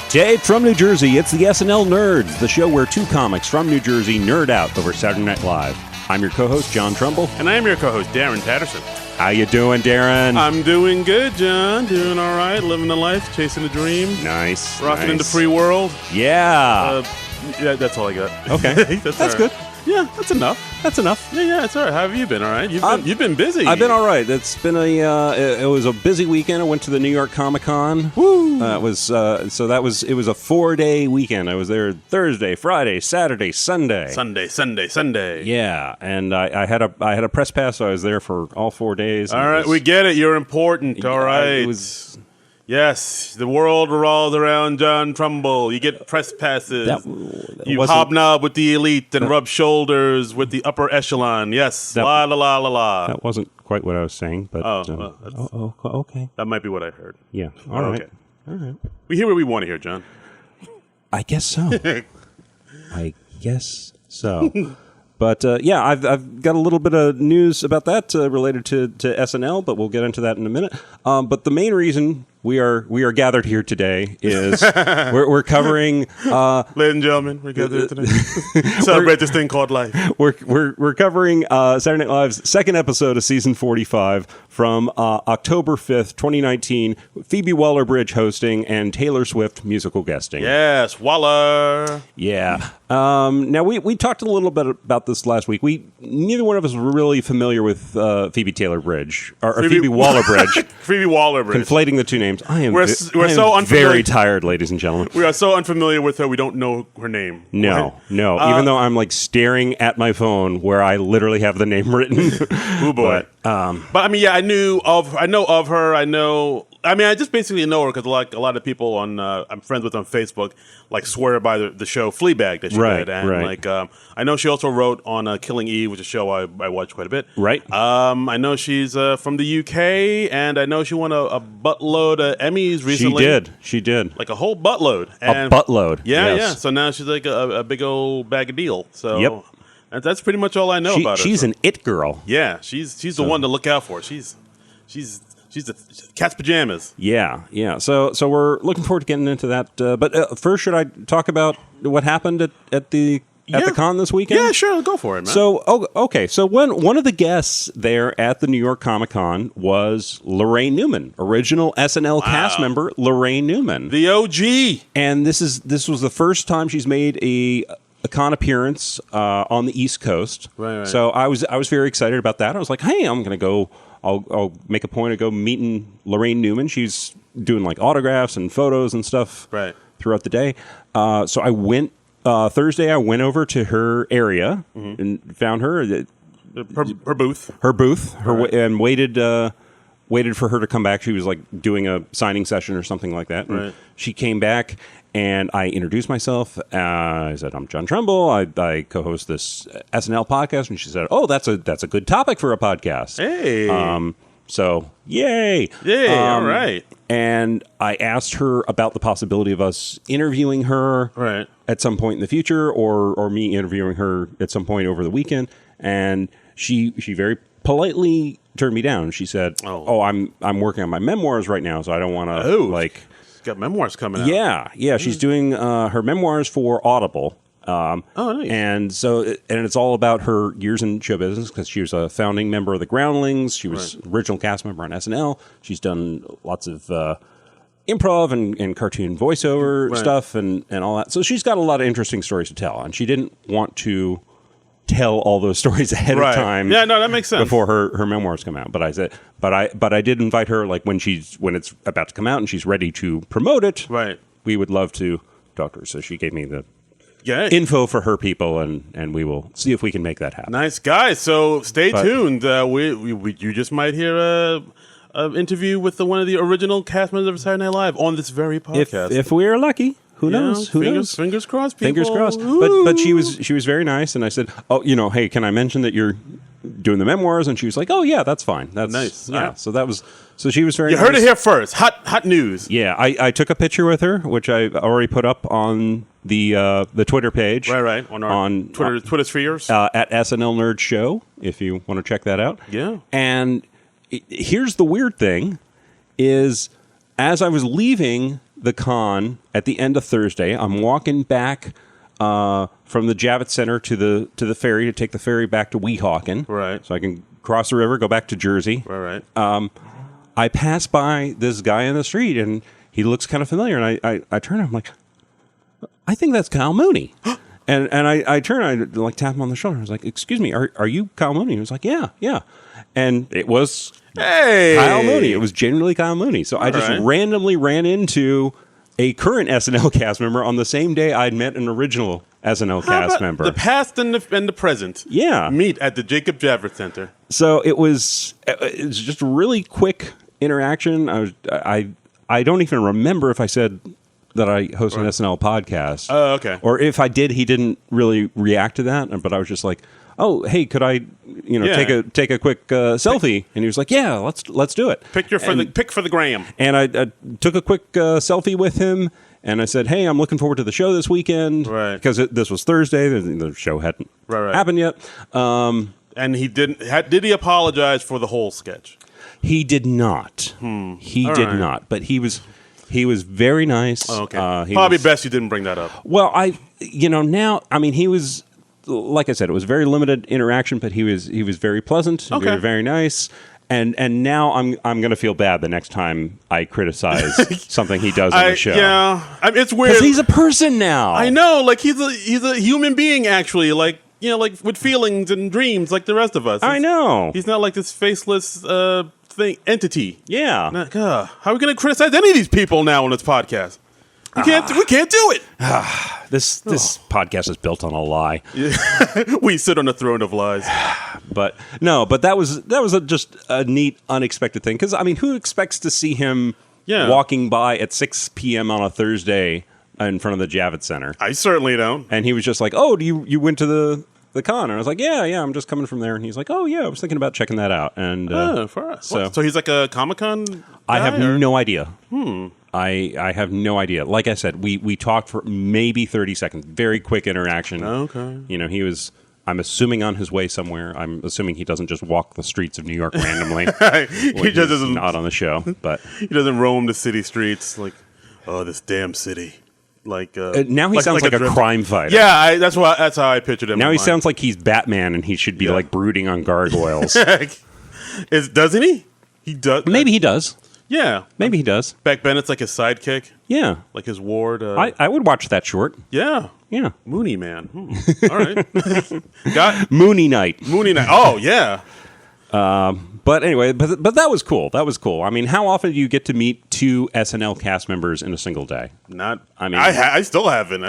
Taped from New Jersey, it's the SNL Nerds, the show where two comics from New Jersey nerd out over Saturday Night Live. I'm your co-host, John Trumbull. And I'm your co-host, Darren Patterson. How you doing, Darren? I'm doing good, John. Doing all right. Living the life, chasing a dream. Nice. Rocking into free world. Yeah. Yeah, that's all I got. Okay. That's good. Yeah, that's enough. That's enough. Yeah, it's all right. How have you been? All right. You've been busy. I've been all right. It's been it was a busy weekend. I went to the New York Comic Con. Woo! It was a 4-day weekend. I was there Thursday, Friday, Saturday, Sunday. Sunday. Yeah, and I had a press pass, so I was there for all 4 days. All right, we get it. You're important. All right. Yes, the world revolves around John Trumbull. You get press passes. You hobnob with the elite and rub shoulders with the upper echelon. Yes, la la la la la. That wasn't quite what I was saying, but okay. That might be what I heard. Yeah. All right. Okay. All right. We hear what we want to hear, John. I guess so. But yeah, I've got a little bit of news about that related to SNL, but we'll get into that in a minute. But the main reason we are gathered here today is we're covering. Ladies and gentlemen, we're gathered today. Celebrate this thing called life. We're covering Saturday Night Live's second episode of season 45 from October 5th, 2019. Phoebe Waller-Bridge hosting and Taylor Swift musical guesting. Yes, Waller. Yeah. Now we talked a little bit about this last week. Neither one of us were really familiar with Phoebe Waller-Bridge. Phoebe Waller-Bridge. Phoebe Waller-Bridge. Conflating the two names. I am so unfamiliar. Very tired, ladies and gentlemen. We are so unfamiliar with her, we don't know her name. No. Even though I'm like staring at my phone where I literally have the name written. Oh boy. But I mean, yeah, I know of her. I just basically know her because like a lot of people I'm friends with on Facebook, like swear by the show Fleabag that she did, and like I know she also wrote on Killing Eve, which is a show I watch quite a bit. Right. I know she's from the UK, and I know she won a buttload of Emmys recently. She did. Like a whole buttload. A buttload. Yeah, yes. yeah. So now she's like a big old bag of deal. So yep. That's pretty much all I know about her. She's an it girl. Yeah, she's the one to look out for. She's the cat's pajamas. Yeah. So we're looking forward to getting into that. But first, should I talk about what happened at the con this weekend? Yeah, sure. Go for it, man. So, okay. So one of the guests there at the New York Comic Con was Laraine Newman, original SNL cast member Laraine Newman, the OG. And this was the first time she's made a con appearance on the East Coast. Right. So I was very excited about that. I was like, hey, I'm going to go. I'll make a point of go meeting Laraine Newman. She's doing like autographs and photos and stuff throughout the day. So I went Thursday. I went over to her area and found her. Her booth. And waited for her to come back. She was like doing a signing session or something like that. And she came back. And I introduced myself. I said, I'm John Trumbull. I co-host this SNL podcast. And she said, oh, that's a good topic for a podcast. Hey. So, yay. Yay, all right. And I asked her about the possibility of us interviewing her at some point in the future or me interviewing her at some point over the weekend. And she very politely turned me down. She said, I'm working on my memoirs right now, so I don't want to, got memoirs coming out. Yeah. She's doing her memoirs for Audible. Nice. And it's all about her years in show business because she was a founding member of the Groundlings. She was original cast member on SNL. She's done lots of improv and cartoon voiceover stuff and all that. So she's got a lot of interesting stories to tell. And she didn't want to tell all those stories ahead of time. Yeah, no, that makes sense. Before her memoirs come out. But I said, but I did invite her like when it's about to come out and she's ready to promote it. Right. We would love to talk to her. So she gave me the info for her people, and we will see if we can make that happen. Nice, guys. So stay tuned. You just might hear an interview with one of the original cast members of Saturday Night Live on this very podcast. If we are lucky. Who knows? Fingers crossed, people. Fingers crossed. But she was very nice, and I said, hey, can I mention that you're doing the memoirs? And she was like, oh yeah, that's fine. That's nice. Yeah. So she was very. You heard it here first. Hot news. Yeah, I took a picture with her, which I already put up on the Twitter page. Right. On Twitter spheres at SNL Nerd Show, if you want to check that out. Yeah. And here's the weird thing: is as I was leaving the con at the end of Thursday. I'm walking back from the Javits Center to the ferry to take the ferry back to Weehawken. Right. So I can cross the river, go back to Jersey. Right. I pass by this guy in the street, and he looks kind of familiar. And I turn, I'm like, I think that's Kyle Mooney. and I turn, I like tap him on the shoulder. I was like, excuse me, are you Kyle Mooney? He was like, yeah. And it was Kyle Mooney. It was genuinely Kyle Mooney. So I just randomly ran into a current SNL cast member on the same day I'd met an original SNL cast member. The past and the present. Yeah. Meet at the Jacob Javits Center. So it was just a really quick interaction. I don't even remember if I said that I host an SNL podcast. Oh, okay. Or if I did, he didn't really react to that. But I was just like, oh, hey, could I, take a quick selfie? And he was like, yeah, let's do it. Pick for the gram. And I took a quick selfie with him, and I said, hey, I'm looking forward to the show this weekend, right? Because this was Thursday, the show hadn't happened yet. And he didn't. Did he apologize for the whole sketch? He did not. He did not. But he was very nice. Oh, okay. Probably best you didn't bring that up. Well, now, I mean, he was, like I said, it was very limited interaction, but he was very pleasant, very nice. And now I'm going to feel bad the next time I criticize something he does on the show. Yeah, I mean, it's weird. Because he's a person now. I know, like he's a human being actually, like with feelings and dreams like the rest of us. I know. He's not like this faceless entity. Yeah. How are we going to criticize any of these people now on this podcast? We can't do it. This podcast is built on a lie. We sit on the throne of lies. But that was just a neat, unexpected thing. Because I mean, who expects to see him walking by at 6 p.m. on a Thursday in front of the Javits Center? I certainly don't. And he was just like, "Oh, you went to the con?" And I was like, "Yeah, I'm just coming from there." And he's like, "Oh yeah, I was thinking about checking that out." And for us. So he's like a Comic-Con guy, I have no idea. I have no idea. Like I said, we talked for maybe 30 seconds. Very quick interaction. Okay. He was, I'm assuming, on his way somewhere. I'm assuming he doesn't just walk the streets of New York randomly. He just doesn't, not on the show. But he doesn't roam the city streets like, oh, this damn city. Like now he sounds like a crime fighter. Yeah, that's how I pictured him. Now he sounds like he's Batman, and he should be like brooding on gargoyles. Doesn't he? He does. Maybe he does. Yeah, maybe he does. Beck Bennett's like his sidekick. Yeah, like his ward. I would watch that short. Yeah. Mooney Man. All right. Got Mooney Night. Oh yeah. But anyway, but that was cool. That was cool. I mean, how often do you get to meet two SNL cast members in a single day? Not. I mean, I still haven't.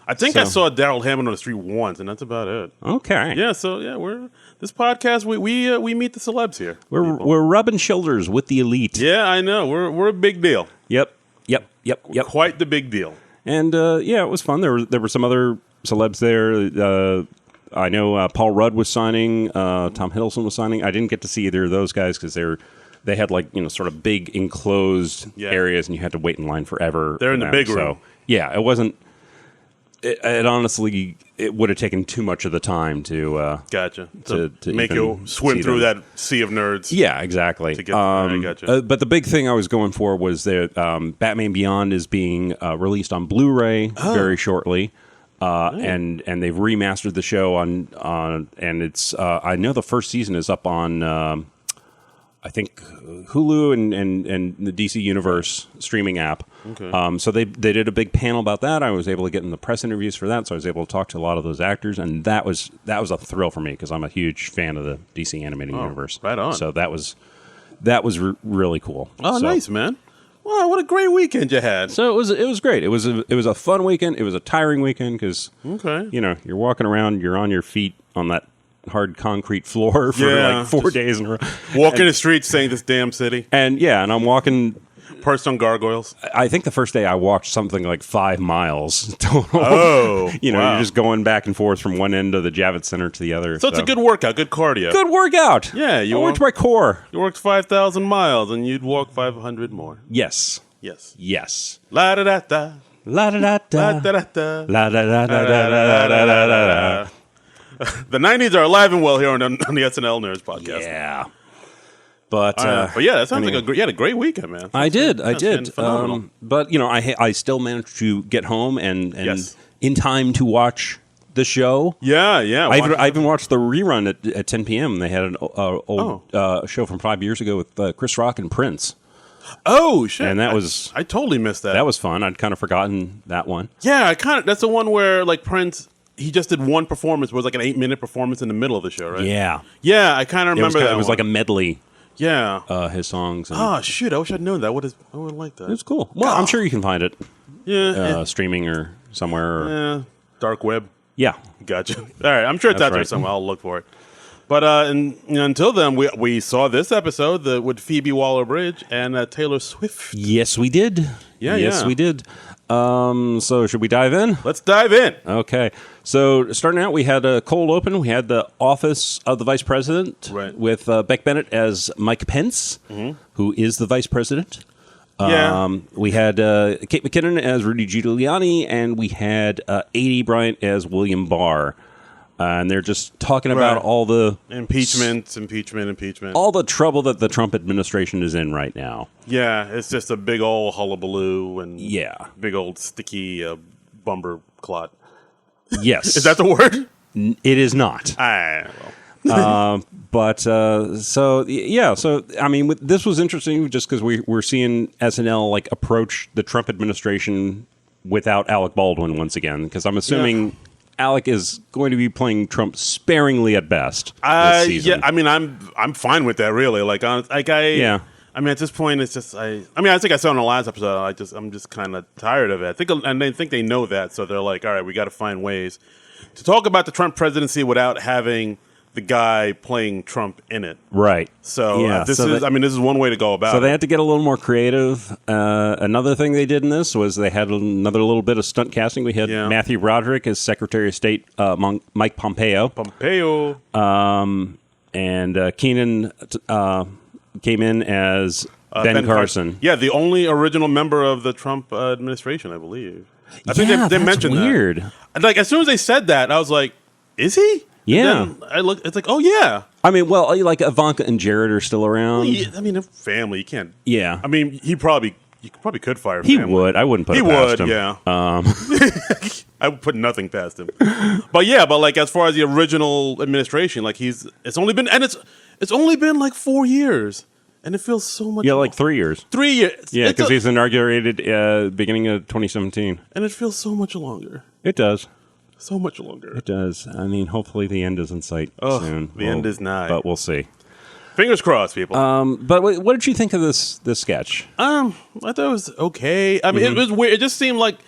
I think I saw Daryl Hammond on the street once, and that's about it. Okay. Yeah. So we're this podcast. We meet the celebs here. We're rubbing shoulders with the elite. Yeah, I know. We're a big deal. Yep. Quite the big deal. And it was fun. There were some other celebs there. I know Paul Rudd was signing. Tom Hiddleston was signing. I didn't get to see either of those guys because they had sort of big enclosed areas, and you had to wait in line forever. They're in the big room. So, yeah, it wasn't. It honestly, it would have taken too much of the time to gotcha to make you swim through that sea of nerds. Yeah, exactly. To get gotcha. But the big thing I was going for was that Batman Beyond is being released on Blu-ray very shortly. And they've remastered the show on and it's I know the first season is up on I think Hulu and the DC Universe streaming app. Okay. So they did a big panel about that. I was able to get in the press interviews for that, so I was able to talk to a lot of those actors, and that was a thrill for me because I'm a huge fan of the DC animated universe. Right on. So that was really cool. Oh, nice, man. Wow, what a great weekend you had. So it was great. It was a fun weekend. It was a tiring weekend because you're walking around, you're on your feet on that hard concrete floor for like 4 days in a row. Walking the streets saying this damn city. And I'm walking perched on gargoyles. I think the first day I walked something like 5 miles total. Oh, you're just going back and forth from one end of the Javits Center to the other. So it's a good workout, good cardio. Good workout. Yeah, I worked my core. You worked 5,000 miles, and you'd walk 500 more. Yes. La da da da. La da da da. La da da da. La da da da da da da. The 90s are alive and well here on the SNL Nerds podcast. Yeah. But yeah, that sounds like you had a great weekend, man. I did. Phenomenal. But I still managed to get home and Yes. in time to watch the show. Yeah. I even watched the rerun at 10 p.m. They had an old show from 5 years ago with Chris Rock and Prince. Oh shit! And that was I totally missed that. That was fun. I'd kind of forgotten that one. Yeah, that's the one where like Prince. He just did one performance. It was like an 8-minute performance in the middle of the show, right? Yeah. I kind of remember that. It was like a medley. Yeah, his songs. And, shoot! I wish I'd known that. I would like that. It was cool. Well, I'm sure you can find it. Yeah, streaming or somewhere. Yeah, dark web. Yeah, gotcha. All right, I'm sure it's out there somewhere. I'll look for it. But until then, we saw this episode with Phoebe Waller-Bridge and Taylor Swift. Yes, we did. Yes, we did. So should we dive in? Let's dive in. Okay. So starting out, we had a cold open. We had the office of the vice president with Beck Bennett as Mike Pence, who is the vice president. We had Kate McKinnon as Rudy Giuliani, and we had A.D. Bryant as William Barr. And they're just talking about all the impeachment. All the trouble that the Trump administration is in right now. Yeah, it's just a big old hullabaloo and big old sticky bumper clot. Yes. Is that the word? It is not. So I mean, this was interesting just because we're seeing SNL like approach the Trump administration without Alec Baldwin once again, because I'm assuming Alec is going to be playing Trump sparingly at best this season. Yeah, I mean, I'm fine with that, really. I mean, at this point, it's just I think I said on the last episode. I'm just kind of tired of it. I think they know that, so they're like, all right, we got to find ways to talk about the Trump presidency without having the guy playing Trump in it. Right. So this is one way to go about it. So they had to get a little more creative. Another thing they did in this was they had another little bit of stunt casting. We had Matthew Broderick as Secretary of State Mike Pompeo. And Keenan came in as Ben Carson. Yeah, the only original member of the Trump administration, I believe. I think they mentioned weird. That. Like, as soon as they said that, I was like, is he? Yeah. And then I looked, it's like, oh, yeah. I mean, well, like Ivanka and Jared are still around. I mean, they're family. You can't. Yeah. I mean, you probably could fire him. He would. I wouldn't put it past him. Yeah. I would put nothing past him. But like as far as the original administration, like it's only been like 4 years. And it feels so much. Yeah, like 3 years. 3 years. Yeah, because he's inaugurated beginning of 2017. And it feels so much longer. It does. So much longer. It does. I mean, hopefully the end is in sight soon. The end is nigh. But we'll see. Fingers crossed, people. But what did you think of this sketch? I thought it was okay. I mean, it was weird. It just seemed like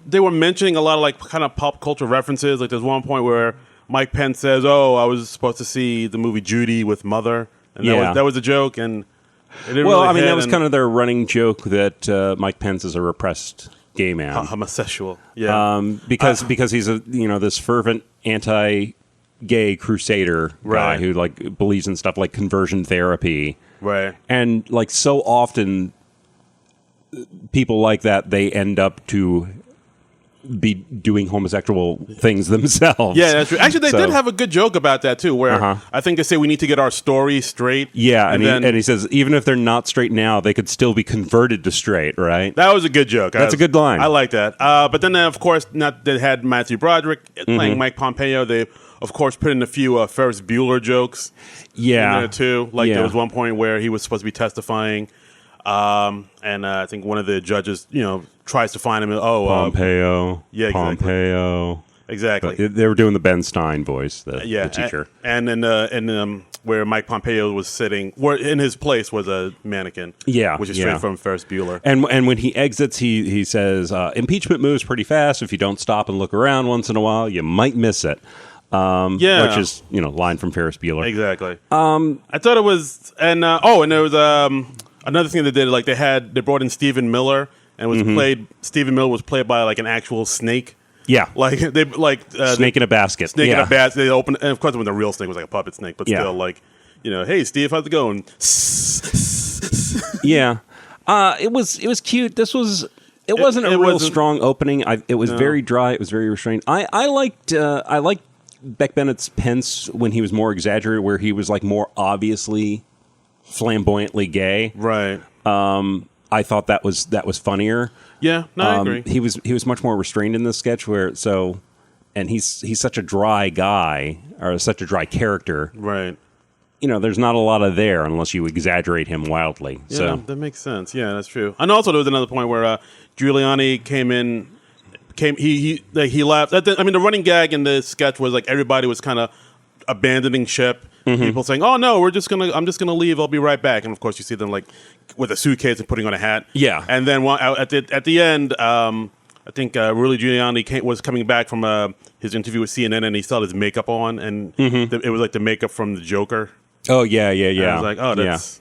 they were mentioning a lot of like kind of pop culture references. Like there's one point where Mike Pence says, "Oh, I was supposed to see the movie Judy with Mother." And that was a joke, and it didn't really hit, that was kind of their running joke that Mike Pence is a repressed gay man, homosexual, because he's this fervent anti-gay crusader guy who like believes in stuff like conversion therapy, right? And like so often, people like that they end up to be doing homosexual things themselves. Yeah, that's true. Actually, they did have a good joke about that too, where I think they say we need to get our story straight. Yeah, and he says even if they're not straight now, they could still be converted to straight, right? That was a good joke. That's a good line. I like that. But then, of course, they had Matthew Broderick playing Mike Pompeo. They, of course, put in a few Ferris Bueller jokes in there too. Like there was one point where he was supposed to be testifying, and I think one of the judges, tries to find him. Pompeo. Yeah, exactly. Pompeo. Exactly. But they were doing the Ben Stein voice, the teacher. And then where Mike Pompeo was sitting, where in his place was a mannequin. Yeah, which is straight from Ferris Bueller. And when he exits, he says, "Impeachment moves pretty fast. If you don't stop and look around once in a while, you might miss it." Which is line from Ferris Bueller. Exactly. I thought it was, and there was another thing they did. Like they brought in Stephen Miller. And was played. Stephen Miller was played by like an actual snake. Yeah, like they snake in a basket. Snake in a basket. They opened, and of course, when the real snake was like a puppet snake, but still, like, hey, Steve, how's it going? Yeah, it was cute. This was. It wasn't a real strong opening. It was very dry. It was very restrained. I liked Beck Bennett's Pence when he was more exaggerated, where he was like more obviously flamboyantly gay. Right. I thought that was funnier. Yeah, no, I agree. He was much more restrained in this sketch and he's such a dry guy, or such a dry character. Right. There's not a lot of there unless you exaggerate him wildly. Yeah, so that makes sense. Yeah, that's true. And also there was another point where Giuliani he laughed. The running gag in the sketch was like everybody was kind of abandoning ship. Mm-hmm. People saying, "Oh no, I'm just gonna leave. I'll be right back." And of course, you see them like with a suitcase and putting on a hat. Yeah. And then at the end, I think Rudy Giuliani was coming back from his interview with CNN, and he still had his makeup on, and it was like the makeup from the Joker. Oh yeah. And I was like, oh,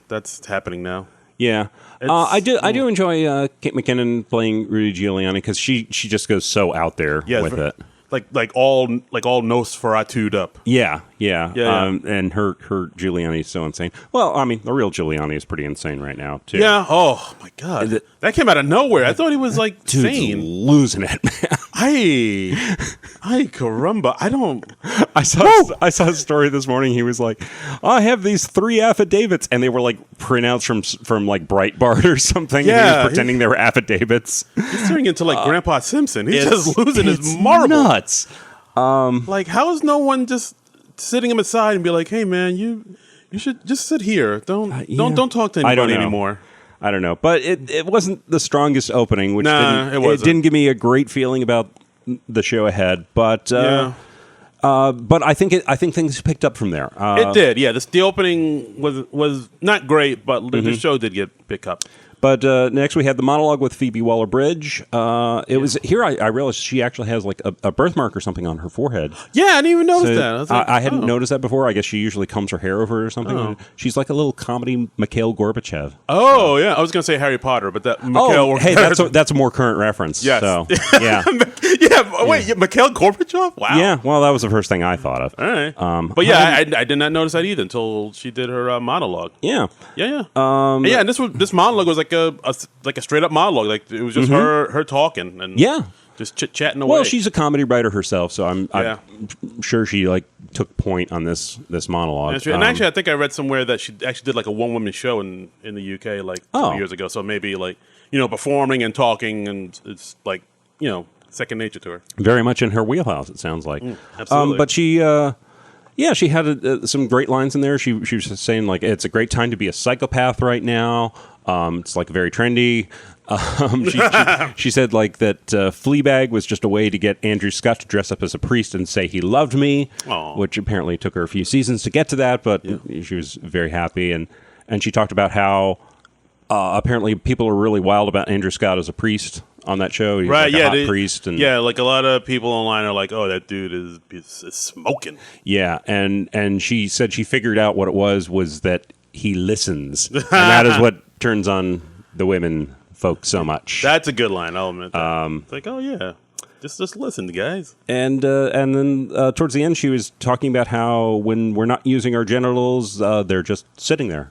that's happening now. Yeah. I do enjoy Kate McKinnon playing Rudy Giuliani because she just goes so out there with it. Like all Nosferatu'd up. Yeah. And her Giuliani is so insane. Well, I mean, the real Giuliani is pretty insane right now too. Yeah. Oh my God, that came out of nowhere. I thought he was like sane, losing it, man. Ay caramba! I saw a story this morning. He was like, I have these 3 affidavits, and they were like printouts from like Breitbart or something. Yeah, and he was pretending they were affidavits. He's turning into like Grandpa Simpson. He's just losing his marbles. Nuts. Like, how is no one just sitting him aside and be like, "Hey, man, you should just sit here. Don't talk to anybody anymore." I don't know, but it wasn't the strongest opening, which it didn't give me a great feeling about the show ahead. But but I think things picked up from there. It did, yeah. The opening was not great, but the show did get picked up. But next we had the monologue with Phoebe Waller-Bridge. It was here I realized she actually has like a birthmark or something on her forehead. Yeah, I didn't even notice that. I was like, I hadn't noticed that before. I guess she usually combs her hair over or something. Oh. She's like a little comedy Mikhail Gorbachev. Oh, yeah. I was going to say Harry Potter, but that Mikhail... hey, that's a more current reference. Yes. So, yeah. Wait, Mikhail Gorbachev? Wow. Yeah, well, that was the first thing I thought of. All right. But yeah, I did not notice that either until she did her monologue. Yeah. Yeah. And this monologue was like a straight up monologue. Like it was just her talking and just chit chatting away. Well, she's a comedy writer herself, so I'm sure she like took point on this monologue. And actually, I think I read somewhere that she actually did like a one woman show in the UK like 2 years ago. So maybe like performing and talking, and it's like second nature to her. Very much in her wheelhouse, it sounds like. Absolutely. But she. She had some great lines in there. She was just saying, like, it's a great time to be a psychopath right now. It's, like, very trendy. She said, like, that Fleabag was just a way to get Andrew Scott to dress up as a priest and say he loved me, which apparently took her a few seasons to get to that, but she was very happy. And she talked about how apparently people are really wild about Andrew Scott as a priest on that show. He's like a hot priest. And like a lot of people online are like, oh, that dude is smoking. Yeah, and she said she figured out what it was that he listens. And that is what turns on the women folk so much. That's a good line, I'll admit that. It's like, oh, yeah. Just listen, guys. And then towards the end, she was talking about how when we're not using our genitals, they're just sitting there.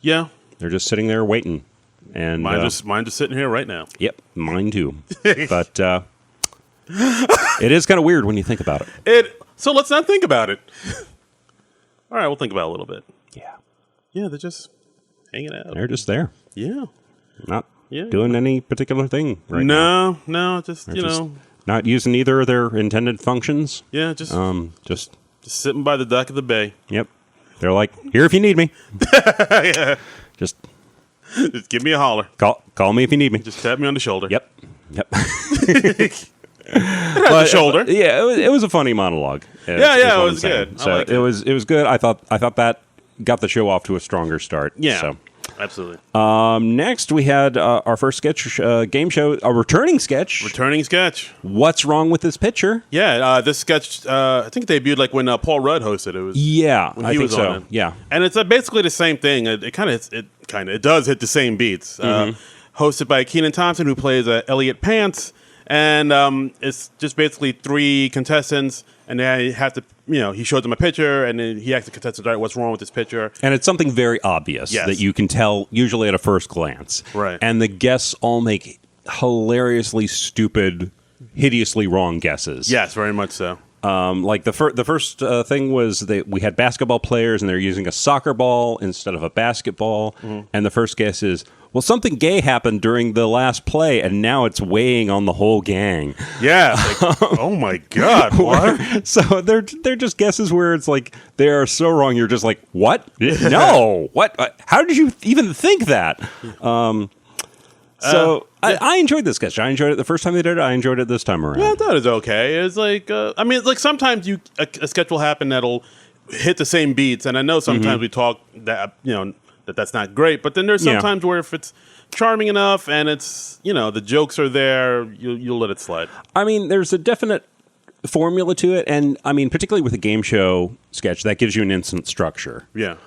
Yeah. They're just sitting there waiting. And mine just sitting here right now. Yep, mine too. But it is kind of weird when you think about it. So let's not think about it. All right, we'll think about it a little bit. Yeah, they're just hanging out. They're just there. Yeah, not doing any particular thing right now. No, just not using either of their intended functions. Yeah, just sitting by the dock of the bay. Yep, they're like, here if you need me. Yeah. Just give me a holler. Call me if you need me. Just tap me on the shoulder. Yep. The shoulder. It was a funny monologue. It was good. So it was good. I thought that got the show off to a stronger start. Yeah. So. Absolutely. Next, we had our first sketch game show, a returning sketch. What's wrong with this picture? Yeah, this sketch, I think debuted like when Paul Rudd hosted it. I think so. On it. Yeah, and it's basically the same thing. It does hit the same beats. Hosted by Kenan Thompson, who plays Elliot Pants, and it's just basically 3 contestants, and they have to. He showed them a picture, and then he asked the contestants, all right, what's wrong with this picture? And it's something very obvious that you can tell usually at a first glance. Right. And the guests all make hilariously stupid, hideously wrong guesses. Yes, very much so. Like the first thing was we had basketball players and they're using a soccer ball instead of a basketball. Mm-hmm. And the first guess is, well, something gay happened during the last play, and now it's weighing on the whole gang. Yeah. Like, oh my God! What? So they're just guesses where it's like they are so wrong. You're just like, what? No, what? How did you even think that? I enjoyed this sketch. I enjoyed it the first time they did it. I enjoyed it this time around. Yeah, I thought it was okay. It's like, I mean, like sometimes a sketch will happen that'll hit the same beats, and I know sometimes we talk that that's not great, but then there's sometimes where if it's charming enough and it's the jokes are there, you'll let it slide. I mean, there's a definite formula to it, and I mean, particularly with a game show sketch, that gives you an instant structure. Yeah.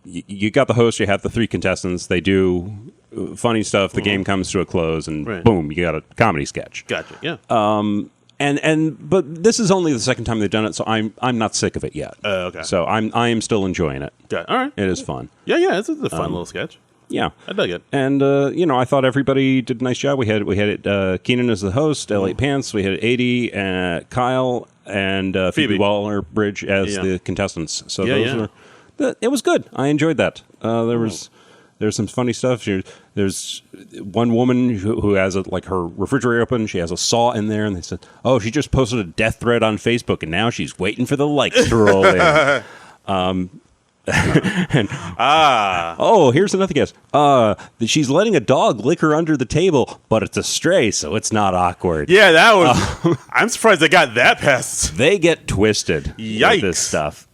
You got the host, you have the three contestants, they do funny stuff, the game comes to a close, and boom, you got a comedy sketch. Gotcha. Yeah. But this is only the second time they've done it, so I'm not sick of it yet. Okay. So I am still enjoying it. Got all right. It is fun. Yeah. It's a fun little sketch. Yeah, I dug it. And I thought everybody did a nice job. We had Keenan as the host, Elliot Pants. We had Adi, Kyle, and Phoebe Waller-Bridge as the contestants. So it was good. I enjoyed that. There's some funny stuff. There's one woman who has her refrigerator open. She has a saw in there, and they said, "Oh, she just posted a death thread on Facebook, and now she's waiting for the likes to roll in." Here's another guess. She's letting a dog lick her under the table, but it's a stray, so it's not awkward. Yeah, that was. I'm surprised they got that past. They get twisted. Yikes! With this stuff.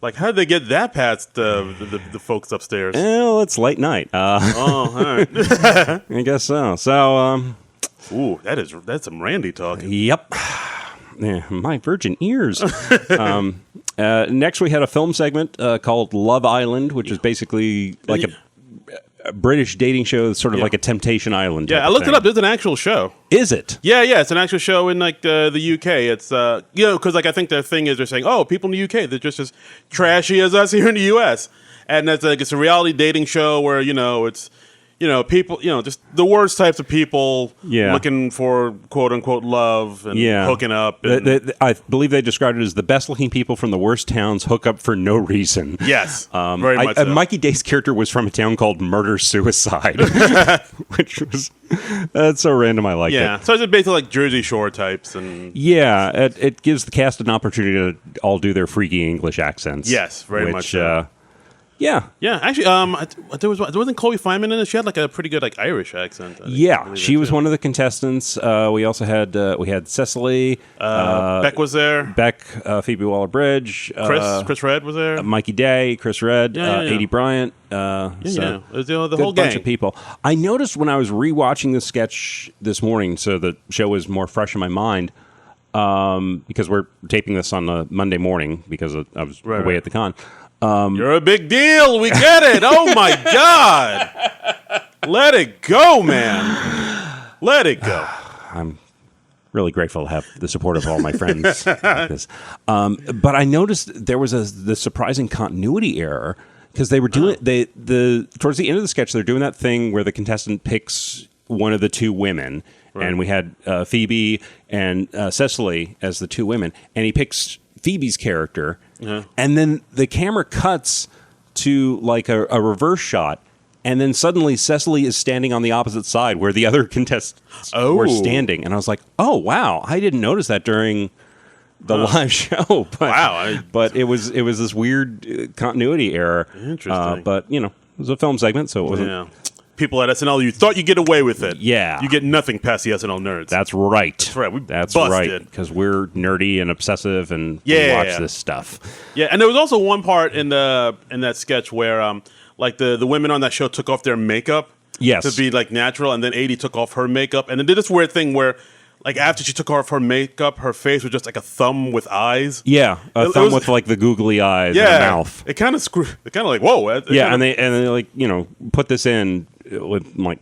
Like, how did they get that past the folks upstairs? Well, it's late night. All right. I guess so. So, ooh, that's some Randy talk. Yep. Yeah, my virgin ears. Next, we had a film segment called Love Island, which is basically like a British dating show, sort of like a Temptation Island. Yeah, I looked it up. There's an actual show. Is it? Yeah, it's an actual show in like the UK. It's because I think the thing is they're saying, oh, people in the UK, they're just as trashy as us here in the US, and it's a reality dating show where it's. People, just the worst types of people looking for quote unquote love and hooking up. And I believe they described it as the best looking people from the worst towns hook up for no reason. Yes, very much so. Mikey Day's character was from a town called Murder Suicide, which was that's so random. I like it. Yeah, so it's basically like Jersey Shore types, and it gives the cast an opportunity to all do their freaky English accents. Yes, very much so. Yeah. Actually, there wasn't Chloe Fineman in it. She had like a pretty good like Irish accent. She was one of the contestants. We also had Cecily. Beck was there. Beck, Phoebe Waller-Bridge. Chris Redd was there. Mikey Day, Chris Redd, Adi Bryant. It was the bunch whole gang of people. I noticed when I was rewatching the sketch this morning, so the show was more fresh in my mind. Because we're taping this on a Monday morning because I was away at the con. You're a big deal. We get it. Oh, my God. Let it go, man. Let it go. I'm really grateful to have the support of all my friends. Like this. But I noticed there was the surprising continuity error because they were doing towards the end of the sketch, they're doing that thing where the contestant picks one of the two women. Right. And we had Phoebe and Cecily as the two women. And he picks Phoebe's character. Yeah. And then the camera cuts to like a reverse shot, and then suddenly Cecily is standing on the opposite side where the other contestants were standing, and I was like, "Oh wow, I didn't notice that during the live show." But it was this weird continuity error. Interesting, but it was a film segment, so it wasn't. Yeah. People at SNL, you thought you'd get away with it. Yeah. You get nothing past the SNL nerds. That's right. That's right. That's busted. Right. Because we're nerdy and obsessive and we watch this stuff. Yeah, and there was also one part in that sketch where like the women on that show took off their makeup to be like natural, and then Adi took off her makeup, and then did this weird thing where like after she took off her makeup, her face was just like a thumb with eyes. Yeah, a thumb with like the googly eyes and a mouth. It kind of like whoa. And they like put this in with like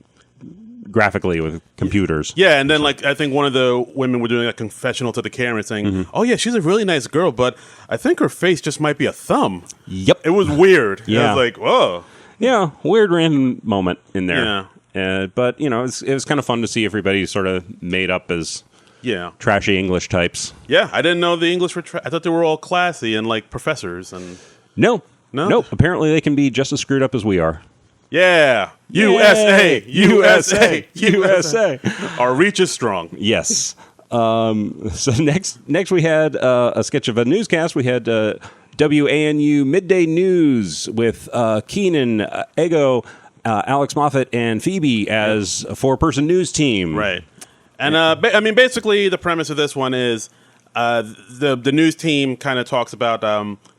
graphically with computers. Yeah, and then like I think one of the women were doing a confessional to the camera saying, "Oh yeah, she's a really nice girl, but I think her face just might be a thumb." Yep, it was weird. Yeah, I was like, whoa. Yeah, weird random moment in there. Yeah. But it was kind of fun to see everybody sort of made up as trashy English types. Yeah, I didn't know the English were. I thought they were all classy and like professors and. No. Apparently, they can be just as screwed up as we are. Yeah, USA, USA, USA. Our reach is strong. Yes. So next we had a sketch of a newscast. We had WANU Midday News with Keenan, Ego, Alex Moffat, and Phoebe as a 4-person news team. Right. And basically, the premise of this one is the news team kind of talks about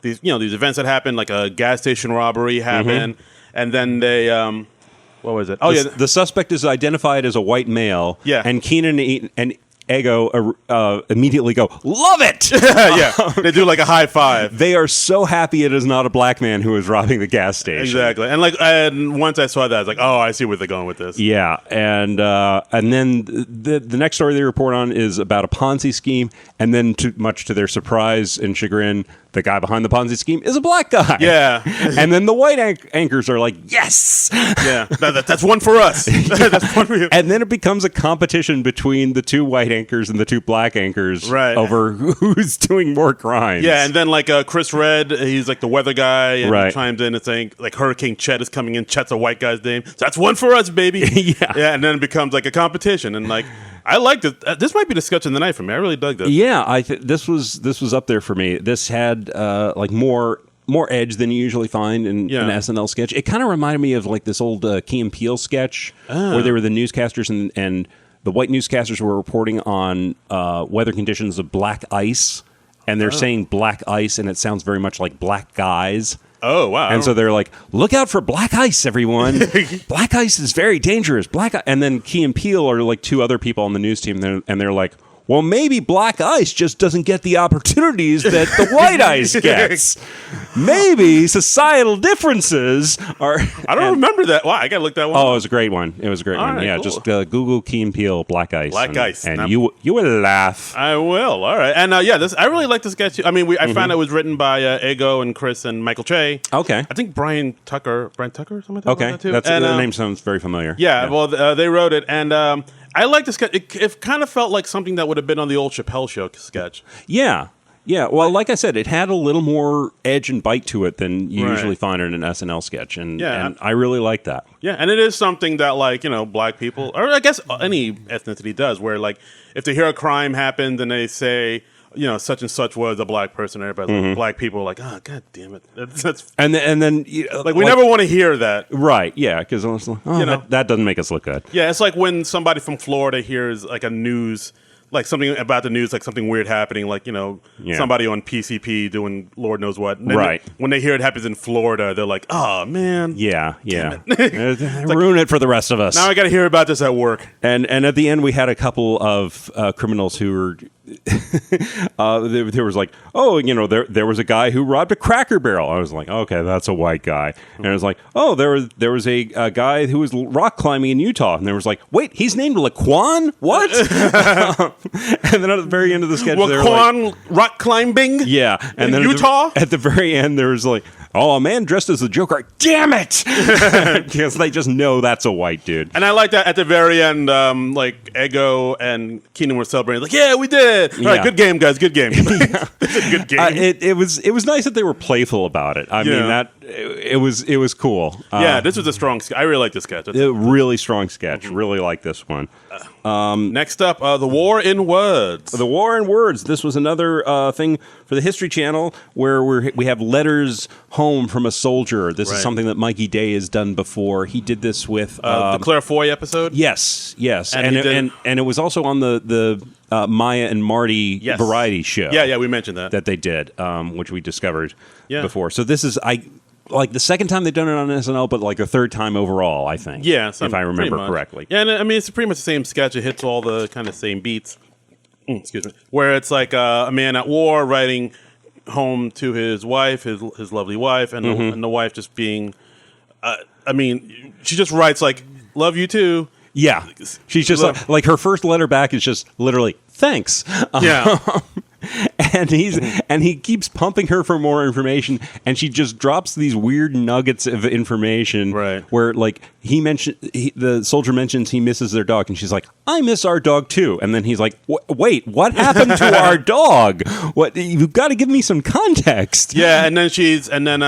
these events that happened, like a gas station robbery happened, and then they what was it? The suspect is identified as a white male. Yeah, and Keenan and Ego immediately go, love it! Yeah, they do like a high five. They are so happy it is not a black man who is robbing the gas station. Exactly. And once I saw that, I was like, oh, I see where they're going with this. Yeah, and then the next story they report on is about a Ponzi scheme, and then much to their surprise and chagrin, the guy behind the Ponzi scheme is a black guy. Yeah. And then the white anchors are like, yes! Yeah, that's one for us. That's one for you. And then it becomes a competition between the 2 white anchors and the 2 black anchors over who's doing more crimes. Yeah, and then like Chris Red, he's like the weather guy, and he right. chimes in and saying like Hurricane Chet is coming in. Chet's a white guy's name. So that's one for us, baby. Yeah, and then it becomes like a competition, and like I liked it. This might be the sketch of the night for me. I really dug this. Yeah, this was up there for me. This had like more edge than you usually find in an SNL sketch. It kind of reminded me of like this old Key and Peele sketch where they were the newscasters and the white newscasters were reporting on weather conditions of black ice, and they're saying black ice, and it sounds very much like black guys. Oh, wow. And so they're like, look out for black ice, everyone. Black ice is very dangerous. And then Key and Peele are like 2 other people on the news team, and they're like, well, maybe black ice just doesn't get the opportunities that the white ice gets. Maybe societal differences are... I don't remember that. Wow, I got to look that one up. It was a great one. It was a great one. Right, yeah, cool. Just Google Key and Peele black ice. Black ice. And you will laugh. I will. All right. And I really like this sketch. I mean, I found it was written by Ego and Chris and Michael Che. Okay. I think Brian Tucker or something like that. Okay. Like that too. The name sounds very familiar. Yeah. Well, they wrote it, and I like this sketch. It kind of felt like something that would have been on the old Chappelle Show sketch. Yeah. Yeah, well, like I said, it had a little more edge and bite to it than you usually find in an SNL sketch, and I really like that. Yeah, and it is something that, like, black people, or I guess any ethnicity does, where, like, if they hear a crime happened and they say, such and such was a black person, everybody, like, black people are like, oh, god damn it. That's and then like, we never want to hear that. Right, yeah, because that doesn't make us look good. Yeah, it's like when somebody from Florida hears, like, a news... like something about the news, like something weird happening, like, somebody on PCP doing Lord knows what. Right. When they hear it happens in Florida, they're like, oh, man. Yeah. Ruin it for the rest of us. Now I got to hear about this at work. And at the end, we had a couple of criminals who were... there was like, there was a guy who robbed a Cracker Barrel. I was like, okay, that's a white guy. And it was like, there was a guy who was rock climbing in Utah. And there was like, wait, he's named Laquan? What? And then at the very end of the sketch, Laquan rock climbing? Yeah. And then Utah? At the very end, there was like, oh, a man dressed as the Joker. Damn it! Because they just know that's a white dude. And I like that at the very end, like Ego and Keenan were celebrating. Like, yeah, we did. All right, good game, guys. Good game. It's a good game. It was nice that they were playful about it. I mean, that it was cool. Yeah, this was a strong. I really like this sketch. A really strong sketch. Really like this one. Next up, The War in Words. The War in Words. This was another thing for the History Channel where we have letters home from a soldier. This is something that Mikey Day has done before. He did this with the Claire Foy episode. Yes, and it was also on the Maya and Marty variety show. Yeah, we mentioned that they did, which we discovered before. So this is like the second time they've done it on SNL, but like the third time overall, I think. Yeah, if I remember correctly. Yeah, and I mean it's pretty much the same sketch. It hits all the kind of same beats. Excuse me. Where it's like a man at war writing home to his wife, his lovely wife, and the wife just being. She just writes like "Love you too." Yeah, she's just like her first letter back is just literally thanks. Yeah. And he keeps pumping her for more information, and she just drops these weird nuggets of information. Right. Where like the soldier mentions he misses their dog, and she's like, "I miss our dog too." And then he's like, "Wait, what happened to our dog? What? You've got to give me some context." Yeah, and then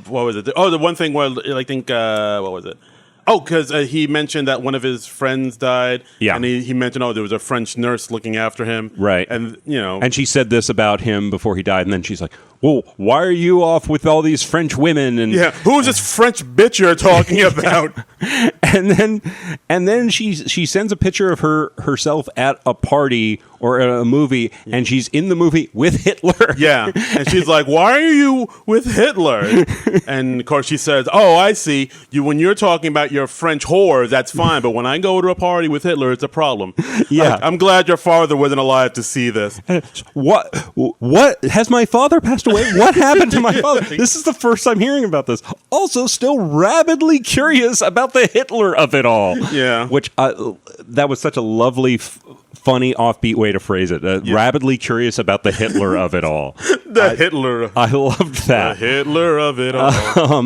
what was it? Oh, the one thing where I think what was it? Oh, because he mentioned that one of his friends died. Yeah. And he mentioned, there was a French nurse looking after him. Right. And, And she said this about him before he died, and then she's like, "Well, why are you off with all these French women?" And yeah, who's this French bitch you're talking about? and then she sends a picture of herself at a party or at a movie, and she's in the movie with Hitler. Yeah, and she's like, "Why are you with Hitler?" And of course she says, "Oh, I see. When you're talking about your French whore, that's fine, but when I go to a party with Hitler, it's a problem." Yeah, I'm glad your father wasn't alive to see this. What has my father passed away? What happened to my father? This is the first I'm hearing about this. Also, still rabidly curious about the Hitler of it all. Yeah, which that was such a lovely, funny, offbeat way to phrase it. Rabidly curious about the Hitler of it all. Hitler. I loved that. The Hitler of it all.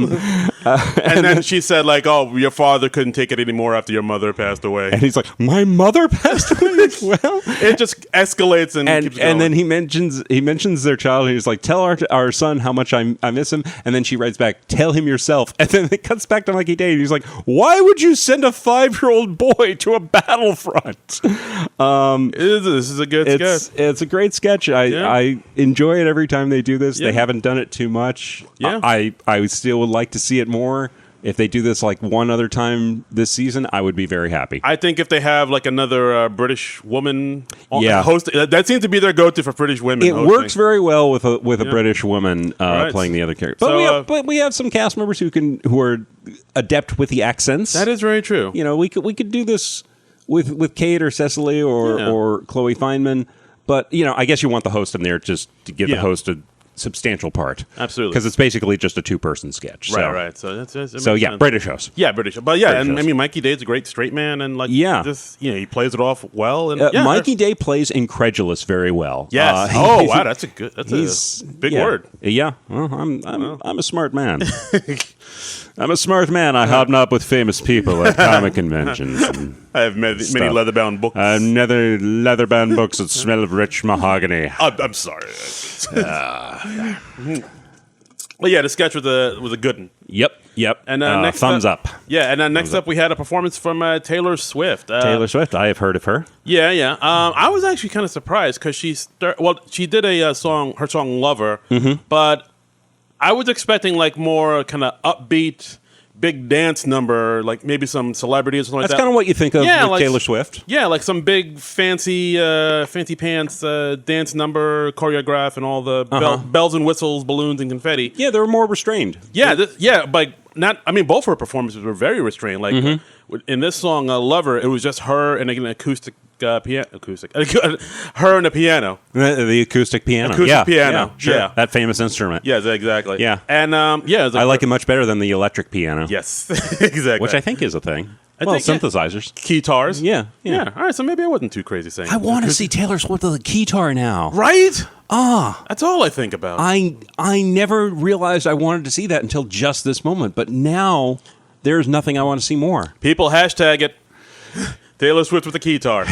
And then she said, like, "Oh, your father couldn't take it anymore after your mother passed away." And he's like, "My mother passed away as well?" It just escalates and keeps going. And then he mentions their child, and he's like, "Tell our son how much I miss him." And then she writes back, "Tell him yourself." And then it cuts back to Mikey Day, and he's like, "Why would you send a 5-year-old boy to a battlefront?" This is a good sketch. It's a great sketch. I enjoy it every time they do this. Yeah. They haven't done it too much. Yeah. I still would like to see it more. If they do this like one other time this season, I would be very happy. I think if they have like another British woman host, that seems to be their go-to for British women. It works very well with a British woman playing the other character. But we have some cast members who are adept with the accents. That is very true. We could do this with Kate or Cecily or Chloe Feynman. But I guess you want the host in there just to give the host a substantial part. Absolutely. Because it's basically just a 2-person sketch. Right. So British host. Yeah, British. But yeah, I mean, Mikey Day's a great straight man, and he plays it off well. And Mikey Day plays incredulous very well. Yes. Wow, that's a big word. Yeah. Well, I'm a smart man. I'm a smart man. I hobnob with famous people at comic conventions. I have many leather-bound books. Leather-bound books that smell of rich mahogany. I'm sorry. Well, yeah, the sketch was a good one. Yep. And thumbs up. Yeah, and next up we had a performance from Taylor Swift. Taylor Swift, I have heard of her. Yeah. I was actually kind of surprised because she did her song Lover, but I was expecting like more kind of upbeat, big dance number, like maybe some celebrities or something like that. That's kind of what you think of with Taylor Swift. Yeah, like some big fancy pants dance number, choreograph, and all the bells and whistles, balloons and confetti. Yeah, they were more restrained. Yeah, but both her performances were very restrained. Like in this song, Lover, it was just her and an acoustic piano. Her and a piano. The acoustic piano. Piano. Sure. Yeah. That famous instrument. Yeah, exactly. Yeah. And I like it much better than the electric piano. Yes, exactly. Which I think is a thing. I think, synthesizers. Guitars. Yeah. All right, so maybe I wasn't too crazy saying. I want to see Taylor Swift with a guitar now. Right? That's all I think about. I never realized I wanted to see that until just this moment, but now there's nothing I want to see more. People hashtag it. Taylor Swift with a guitar.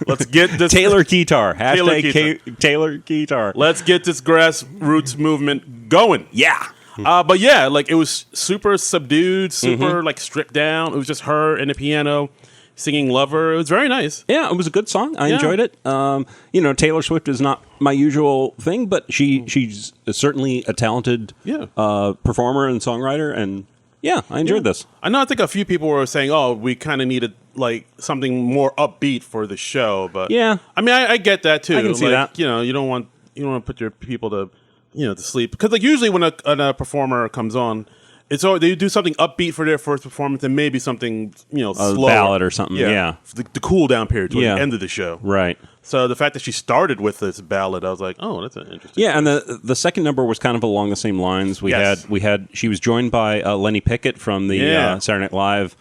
Let's get this Taylor guitar. Hashtag Taylor guitar. Let's get this grassroots movement going. Yeah. But yeah, like it was super subdued, super like stripped down. It was just her and the piano singing Lover. It was very nice. Yeah, it was a good song. I enjoyed it. Taylor Swift is not my usual thing, but she's certainly a talented performer and songwriter, and yeah, I enjoyed this. I think a few people were saying, "Oh, we kind of needed like something more upbeat for the show," but yeah, I mean, I get that too. I can see that. You don't want to put your people to to sleep, because like usually when a performer comes on, it's always, they do something upbeat for their first performance and maybe something slower, ballad or something. Yeah. The cool down period towards the end of the show. Right. So the fact that she started with this ballad, I was like, oh, that's an interesting. Yeah, and the second number was kind of along the same lines. We had she was joined by Lenny Pickett from the Saturday Night Live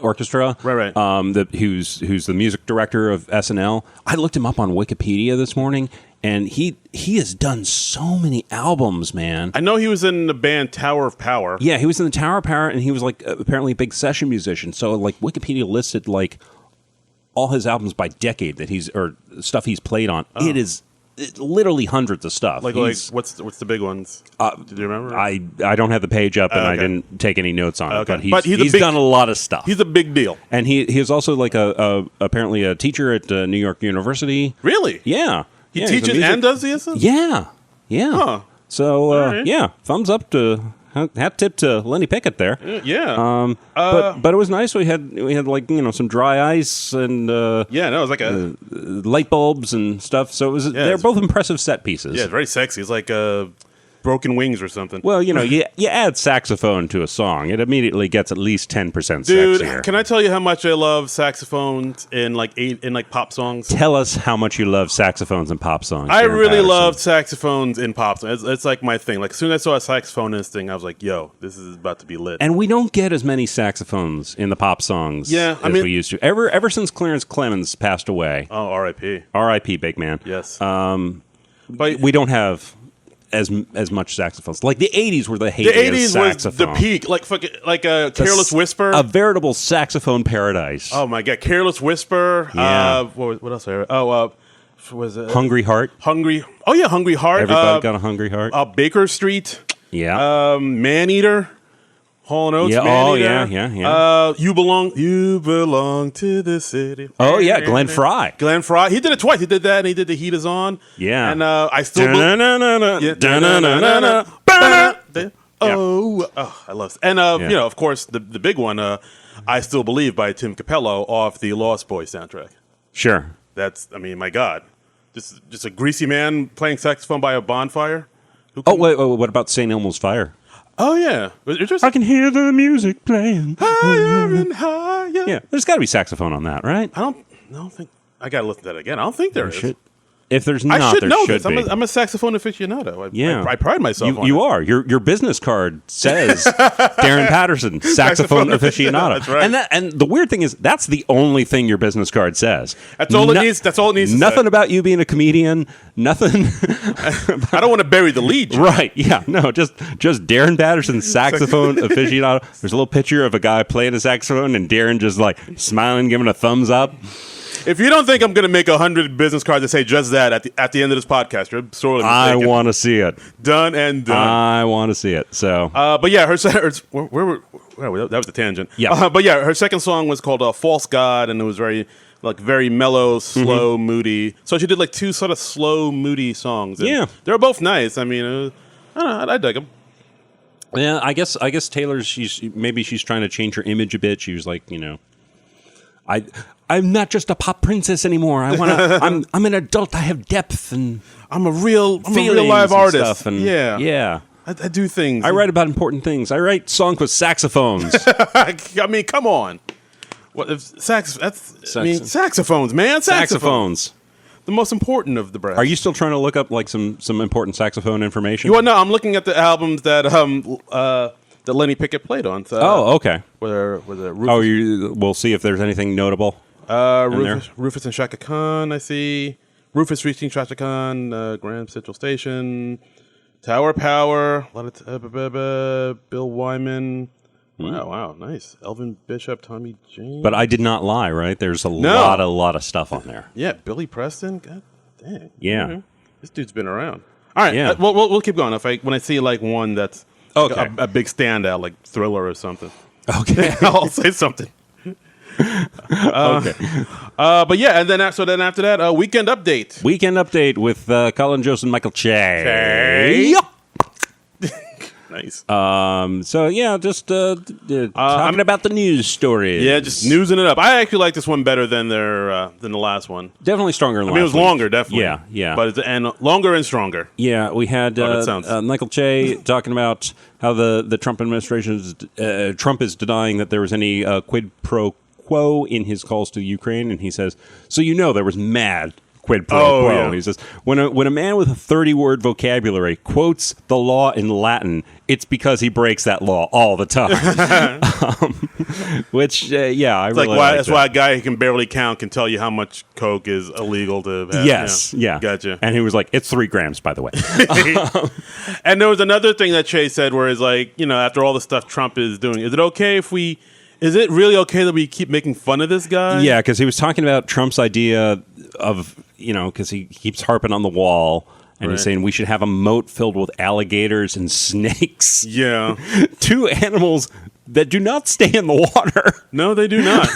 orchestra, right. Who's the music director of SNL. I looked him up on Wikipedia this morning, And he has done so many albums, man. I know he was in the band Tower of Power. Yeah, he was in the Tower of Power, and he was like apparently a big session musician. So like Wikipedia listed like all his albums by decade that or stuff he's played on. It's literally hundreds of stuff. Like what's the big ones? Do you remember? I don't have the page up, and I didn't take any notes on it. But he's done a lot of stuff. He's a big deal, and he was also like apparently a teacher at New York University. Really? Yeah. He teaches and does the SM? Yeah. Huh. So right. yeah, thumbs up to. Hat tip to Lenny Pickett there. Yeah. But it was nice. We had like some dry ice and it was like a light bulbs and stuff. So they're both impressive set pieces. Yeah, it's very sexy. It's like Broken Wings or something. Well, you add saxophone to a song, it immediately gets at least 10% sexier. Dude, can I tell you how much I love saxophones in pop songs? Tell us how much you love saxophones in pop songs. I really loved saxophones in pop songs. It's like my thing. Like as soon as I saw a saxophonist thing, I was like, "Yo, this is about to be lit." And we don't get as many saxophones in the pop songs as we used to. Ever since Clarence Clemens passed away. Oh, R.I.P. R.I.P. Big man. Yes. But we don't have as much saxophones. Like the 80s were the heyday of saxophone. Was the peak, like a Careless Whisper, a veritable saxophone paradise. Oh my god, Careless Whisper. Yeah. What else? Was it Hungry Heart? Hungry. Oh yeah, Hungry Heart. Everybody got a Hungry Heart. Baker Street. Yeah. Man Eater. Hall and Oates. Yeah. Man Eater. Yeah. You belong to the city. Oh yeah, Glenn Frey. Glenn Frey. He did it twice. He did that, and he did The Heat Is On. Yeah. And I still. Oh, I love it. And of course, the big one. I Still Believe by Tim Capello off the Lost Boys soundtrack. Sure. My God, just a greasy man playing saxophone by a bonfire. Wait, what about St. Elmo's Fire? Oh yeah, I can hear the music playing higher and higher. Yeah, there's got to be saxophone on that, right? I don't think I got to listen to that again. I don't think there is. If there's not, I should know this. Be. I'm a saxophone aficionado. Yeah. I pride myself on it. You are. Your business card says Darren Patterson, saxophone aficionado. That's right. And the weird thing is that's the only thing your business card says. That's all it needs. That's all it needs. Nothing about you being a comedian. Nothing. I don't want to bury the lead. Right. Yeah. No. Just Darren Patterson, saxophone aficionado. There's a little picture of a guy playing a saxophone and Darren just like smiling, giving a thumbs up. If you don't think I'm going to make 100 business cards that say just that at the end of this podcast, you're sorely mistaken. I want to see it. Done and done. I want to see it. So, but yeah, that was the tangent. Yeah. But yeah, her second song was called "False God," and it was very mellow, slow, moody. So she did like two sort of slow, moody songs. Yeah, they were both nice. I mean, I don't know, I dig them. Yeah, I guess Taylor's. She's trying to change her image a bit. She was like, I'm not just a pop princess anymore. I'm an adult. I have depth and I'm a real live artist. Yeah. I do things. I write about important things. I write songs with saxophones. I mean, come on. What if saxophones, man? Saxophones. The most important of the brass. Are you still trying to look up like some important saxophone information? No, I'm looking at the albums that that Lenny Pickett played on. So, okay. Was it Rufus? We'll see if there's anything notable. Rufus and Shaka Khan, I see. Rufus reaching Shaka Khan, Grand Central Station, Tower Power, a lot of Bill Wyman. Wow, nice. Elvin Bishop, Tommy James. But I did not lie, right? There's a lot of stuff on there. Yeah, Billy Preston. God dang. Yeah. Mm-hmm. This dude's been around. All right, yeah. We'll keep going. When I see like one that's a big standout, like Thriller or something. Okay. I'll say something. Okay. But yeah, and then after that, Weekend Update. Weekend Update with Colin Jost and Michael Che. Nice. So yeah, just talking about the news stories. Yeah, just newsing it up. I actually like this one better than the last one. Definitely stronger. It was longer, definitely. Yeah. But longer and stronger. Yeah, we had Michael Che talking about how the Trump administration Trump is denying that there was any quid pro quo in his calls to Ukraine, and he says, so there was mad quid pro Oh, quo. yeah. He says, when a man with a 30-word vocabulary quotes the law in Latin, it's because he breaks that law all the time. Which, I It's really like like that's that. why a guy who can barely count can tell you how much coke is illegal to have. Yes, yeah. Gotcha. And he was like, it's 3 grams, by the way. And there was another thing that Che said where it's like, after all the stuff Trump is doing, is it really okay that we keep making fun of this guy? Yeah, because he was talking about Trump's idea of, because he keeps harping on the wall, and he's Right. saying we should have a moat filled with alligators and snakes. Yeah. 2 animals that do not stay in the water. No, they do not.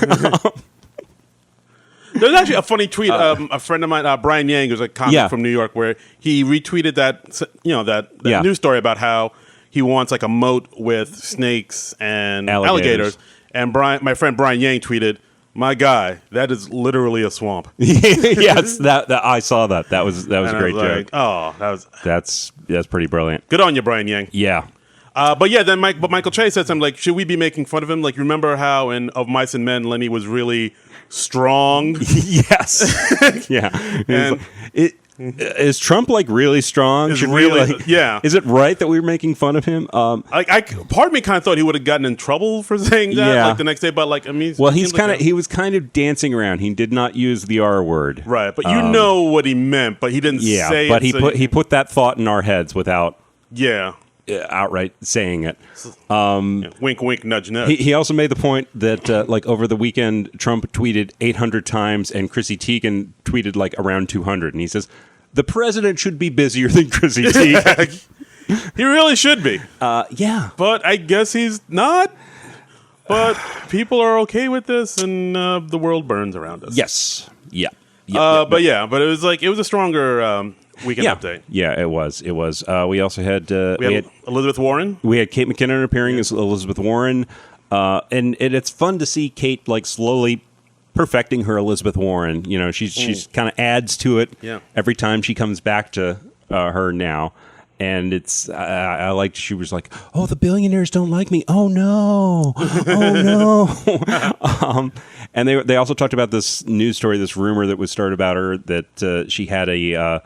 There's actually a funny tweet. A friend of mine, Brian Yang, who's a comic Yeah. from New York, where he retweeted that Yeah. news story about how he wants like a moat with snakes and Alligators. alligators. And my friend Brian Yang tweeted, "My guy, that is literally a swamp." Yes, that I saw that. That was a And I great was joke. like, oh, That's pretty brilliant. good on you, Brian Yang. Yeah. But yeah, then Michael Che said something like, should we be making fun of him? Like, remember how in Of Mice and Men, Lenny was really strong? Yes. Yeah. And- Is Trump like really strong? Is Should we, really- like, yeah. Is it right that we're making fun of him? Part of me kind of thought he would have gotten in trouble for saying that, Yeah. like the next day. But like, I mean, Well, it seems like he was kind of dancing around. He did not use the R word. right. But you know what he meant, but he didn't Yeah, say but it. he put that thought in our heads without Yeah. outright saying it. Yeah. Wink, wink, nudge, nudge. He also made the point that like over the weekend, Trump tweeted 800 times, and Chrissy Teigen tweeted like around 200. And he says the president should be busier than Chrissy Teigen. He really should be, Yeah. but I guess he's not. But people are okay with this, and the world burns around us. Yes. Yeah. But it was a stronger weekend update. Yeah, it was. It was. We also had We had Elizabeth Warren. we had Kate McKinnon appearing as Elizabeth Warren, and it's fun to see Kate like slowly perfecting her Elizabeth Warren. She's kind of adds to it every time she comes back to her now. And it's I liked she was like, oh, the billionaires don't like me. Oh no, oh no. And they also talked about this news story, this rumor that was started about her that she had a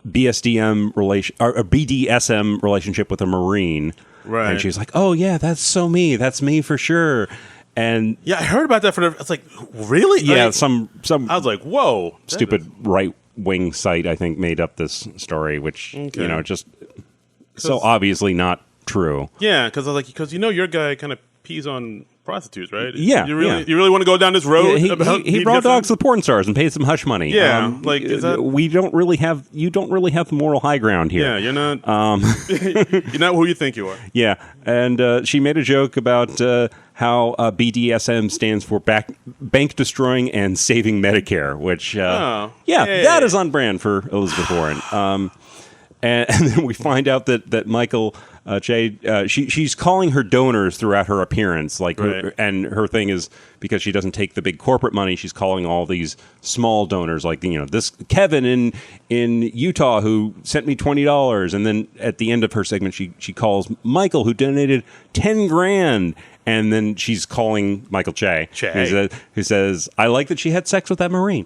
BSDM relation or a BDSM relationship with a Marine. Right. And she's like, oh yeah, that's so me. That's me for sure. And Yeah, I heard about that. It's like, really? yeah, Like, some I was like, whoa, that stupid is- right-wing site, I think, made up this story, which, Okay. just so obviously not true. Yeah, because I was like, because your guy kind of pees on prostitutes, right? Yeah, you really, yeah. you really want to go down this road Yeah, about he brought BDSM? dogs to porn stars and paid some hush money. Yeah, like, is that- you don't really have the moral high ground here. Yeah, you're not. You're not who you think you are. Yeah, and she made a joke about how BDSM stands for bank destroying and saving Medicare, which Hey. that is on brand for Elizabeth Warren. And then we find out that Michael Che, she's calling her donors throughout her appearance, like, Right. and her thing is because she doesn't take the big corporate money, she's calling all these small donors, like this Kevin in Utah who sent me $20, and then at the end of her segment, she calls Michael who donated $10,000. And then she's calling Michael Che. Who says, I like that she had sex with that Marine.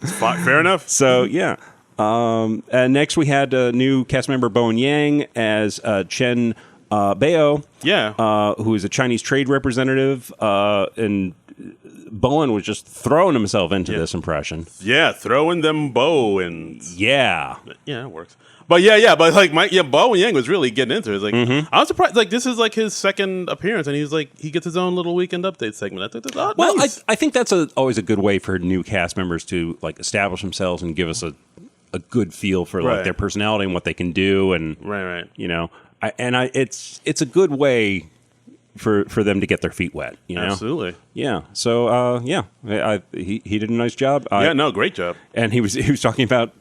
Fair enough. So, yeah. And next we had a new cast member, Bowen Yang, as Chen Bao, who is a Chinese trade representative. And Bowen was just throwing himself into this impression. Yeah, throwing them Bowens. Yeah. Yeah, it works. But but like Bowen Yang was really getting into it. It's like I was surprised. Like this is like his second appearance, and he gets his own little weekend update segment. I thought, Well, nice. I think that's always a good way for new cast members to like establish themselves and give us a good feel for like Right. their personality and what they can do, and right. it's a good way for them to get their feet wet. Absolutely. Yeah. So he did a nice job. Great job. And he was talking about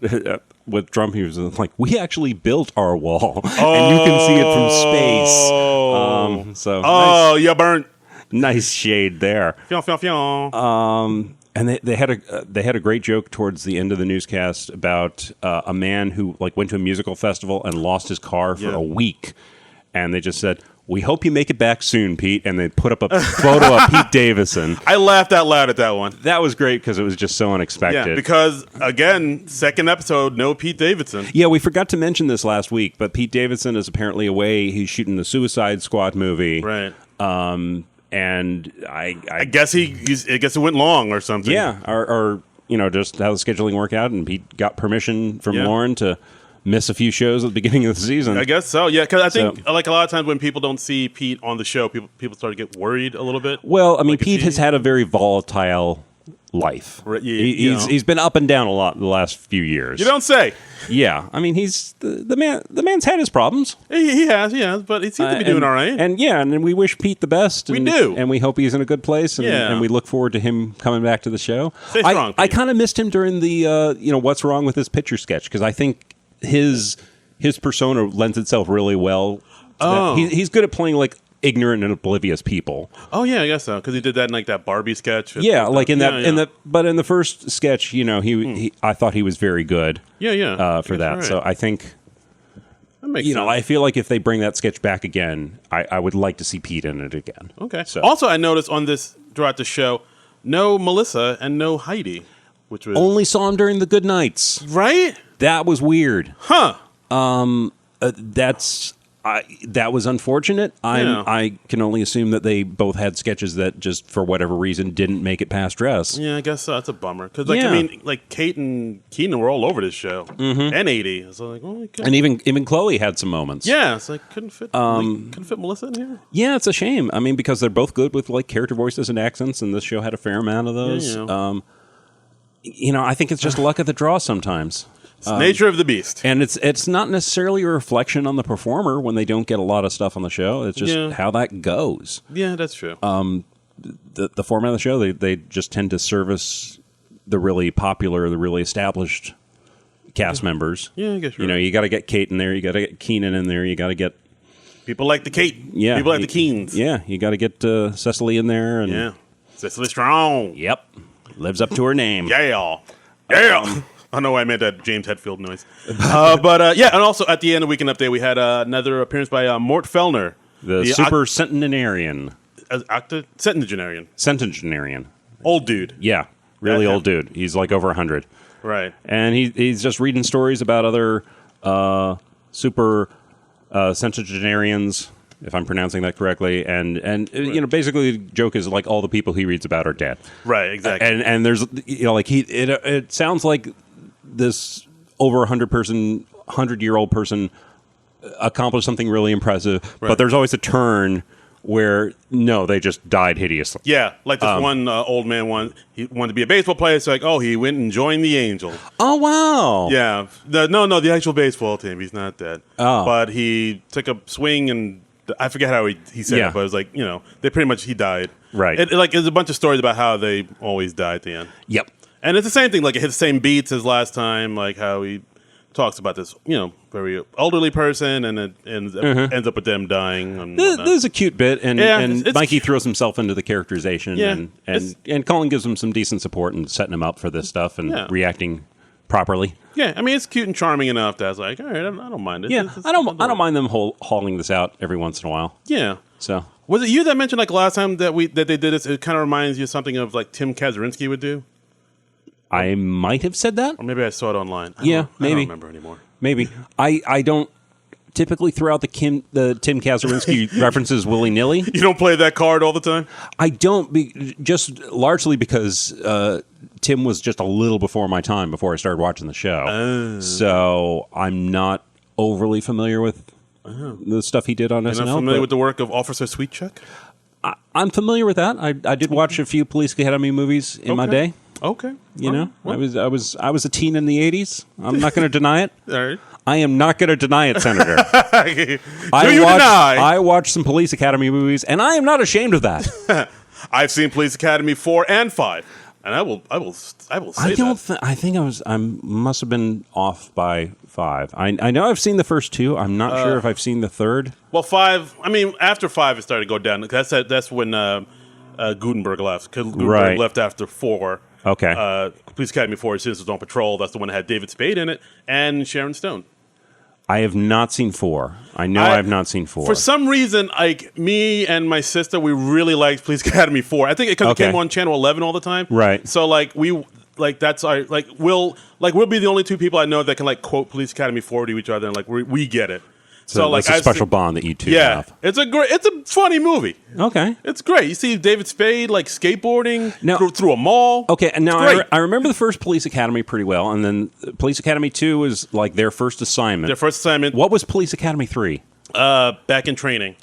with Trump. He was like, we actually built our wall, and you can see it from space. So you burnt. nice shade there. Fion, fion, fion. And they had a great joke towards the end of the newscast about a man who like went to a musical festival and lost his car for a week, and they just said, "We hope you make it back soon, Pete." And they put up a photo of Pete Davidson. I laughed out loud at that one. That was great because it was just so unexpected. Yeah, because, again, second episode, no Pete Davidson. Yeah, we forgot to mention this last week, but Pete Davidson is apparently away. He's shooting the Suicide Squad movie. Right. And I guess I guess it went long or something. Yeah, or just how the scheduling worked out, and Pete got permission from Lauren to miss a few shows at the beginning of the season. I guess so. Yeah, because I think like a lot of times when people don't see Pete on the show, people start to get worried a little bit. Well, I mean, Pete has had a very volatile life. Right, he's been up and down a lot in the last few years. You don't say. Yeah, I mean, he's the man. The man's had his problems. He has, but he seems to be doing all right. And we wish Pete the best. We do, and we hope he's in a good place. And we look forward to him coming back to the show. Stay strong. I kind of missed him during the what's wrong with this picture sketch, because I think his persona lends itself really well. He's good at playing like ignorant and oblivious people. Oh yeah, I guess so, because he did that in like that Barbie sketch. Yeah, like in that but in the first sketch, he I thought he was very good. For that. Right. So I think that makes sense. I feel like if they bring that sketch back again, I would like to see Pete in it again. Okay. So also, I noticed on this throughout the show, no Melissa and no Heidi, which was only saw him during the good nights. Right. That was weird. Huh. That was unfortunate. I can only assume that they both had sketches that just for whatever reason didn't make it past dress. Yeah, I guess so. That's a bummer. Because I mean, like Kate and Keenan were all over this show, and 80. So like, and even Chloe had some moments. Yeah, it's like couldn't fit Melissa in here. Yeah, it's a shame. I mean, because they're both good with like character voices and accents, and this show had a fair amount of those. I think it's just luck of the draw sometimes. It's nature of the beast. And it's not necessarily a reflection on the performer when they don't get a lot of stuff on the show. It's just how that goes. Yeah, that's true. The format of the show, they just tend to service the really popular, the really established cast members. Yeah, I guess you're right. You got to get Kate in there. You got to get Keenan in there. You got to get... People like the Kate. Yeah. People like the Keens. Yeah, you got to get Cecily in there. And Cecily Strong. Yep. Lives up to her name. Yeah. I know why I made that James Hetfield noise. And also at the end of Weekend Update, we had another appearance by Mort Fellner. The super centenarian. Centenarian. Old dude. Yeah, really old dude. He's like over 100. Right. And he's just reading stories about other super centenarians, if I'm pronouncing that correctly, and basically the joke is like all the people he reads about are dead. Right, exactly. And there's it sounds like this over 100-year-old person accomplished something really impressive, but there's always a turn where no, they just died hideously. Yeah, like this one old man he wanted to be a baseball player. So he went and joined the Angels. Oh wow! Yeah, the actual baseball team. He's not dead. Oh, but he took a swing and. I forget how he said it, but it was like, they pretty much, he died. Right. There's a bunch of stories about how they always die at the end. Yep. And it's the same thing, like it hit the same beats as last time, like how he talks about this, very elderly person, and it ends up with them dying. And there's a cute bit, and Mikey throws himself into the characterization, and Colin gives him some decent support and setting him up for this stuff and reacting properly. Yeah, I mean, it's cute and charming enough that I was like, all right, I don't mind it. Yeah, I don't mind them hauling this out every once in a while. Yeah. So was it you that mentioned like last time that they did this? It kind of reminds you of something of like Tim Kazurinsky would do. I might have said that, or maybe I saw it online. Maybe I don't remember anymore. Maybe I don't typically throw out the Tim Kazurinsky references willy nilly. You don't play that card all the time. I don't, just largely because Tim was just a little before my time before I started watching the show. So I'm not overly familiar with the stuff he did on SNL. You're not familiar with the work of Officer Sweetchuck? I'm familiar with that. I did watch a few Police Academy movies in my day. Okay. I was a teen in the 80s. I'm not going to deny it. All right. I am not going to deny it, Senator. Deny? I watched some Police Academy movies, and I am not ashamed of that. I've seen Police Academy 4 and 5, and I will say that. I think I must have been off by 5. I know I've seen the first 2. I'm not sure if I've seen the third. Well, 5. I mean, after 5, it started to go down. That's when Gutenberg left. Gutenberg left after 4. Okay. Police Academy 4, Citizens on Patrol. That's the one that had David Spade in it and Sharon Stone. I have not seen 4. I know I have not seen 4. For some reason, like me and my sister, we really liked Police Academy 4. I think because it came on Channel 11 all the time. Right. So like that's our we'll be the only 2 people I know that can like quote Police Academy 4 to each other and like we get it. So like a special bond that you two have. It's a funny movie. Okay, it's great. You see David Spade like skateboarding through a mall. Okay, and now I remember the first Police Academy pretty well, and then Police Academy 2 was like their first assignment. What was Police Academy 3? Back in training.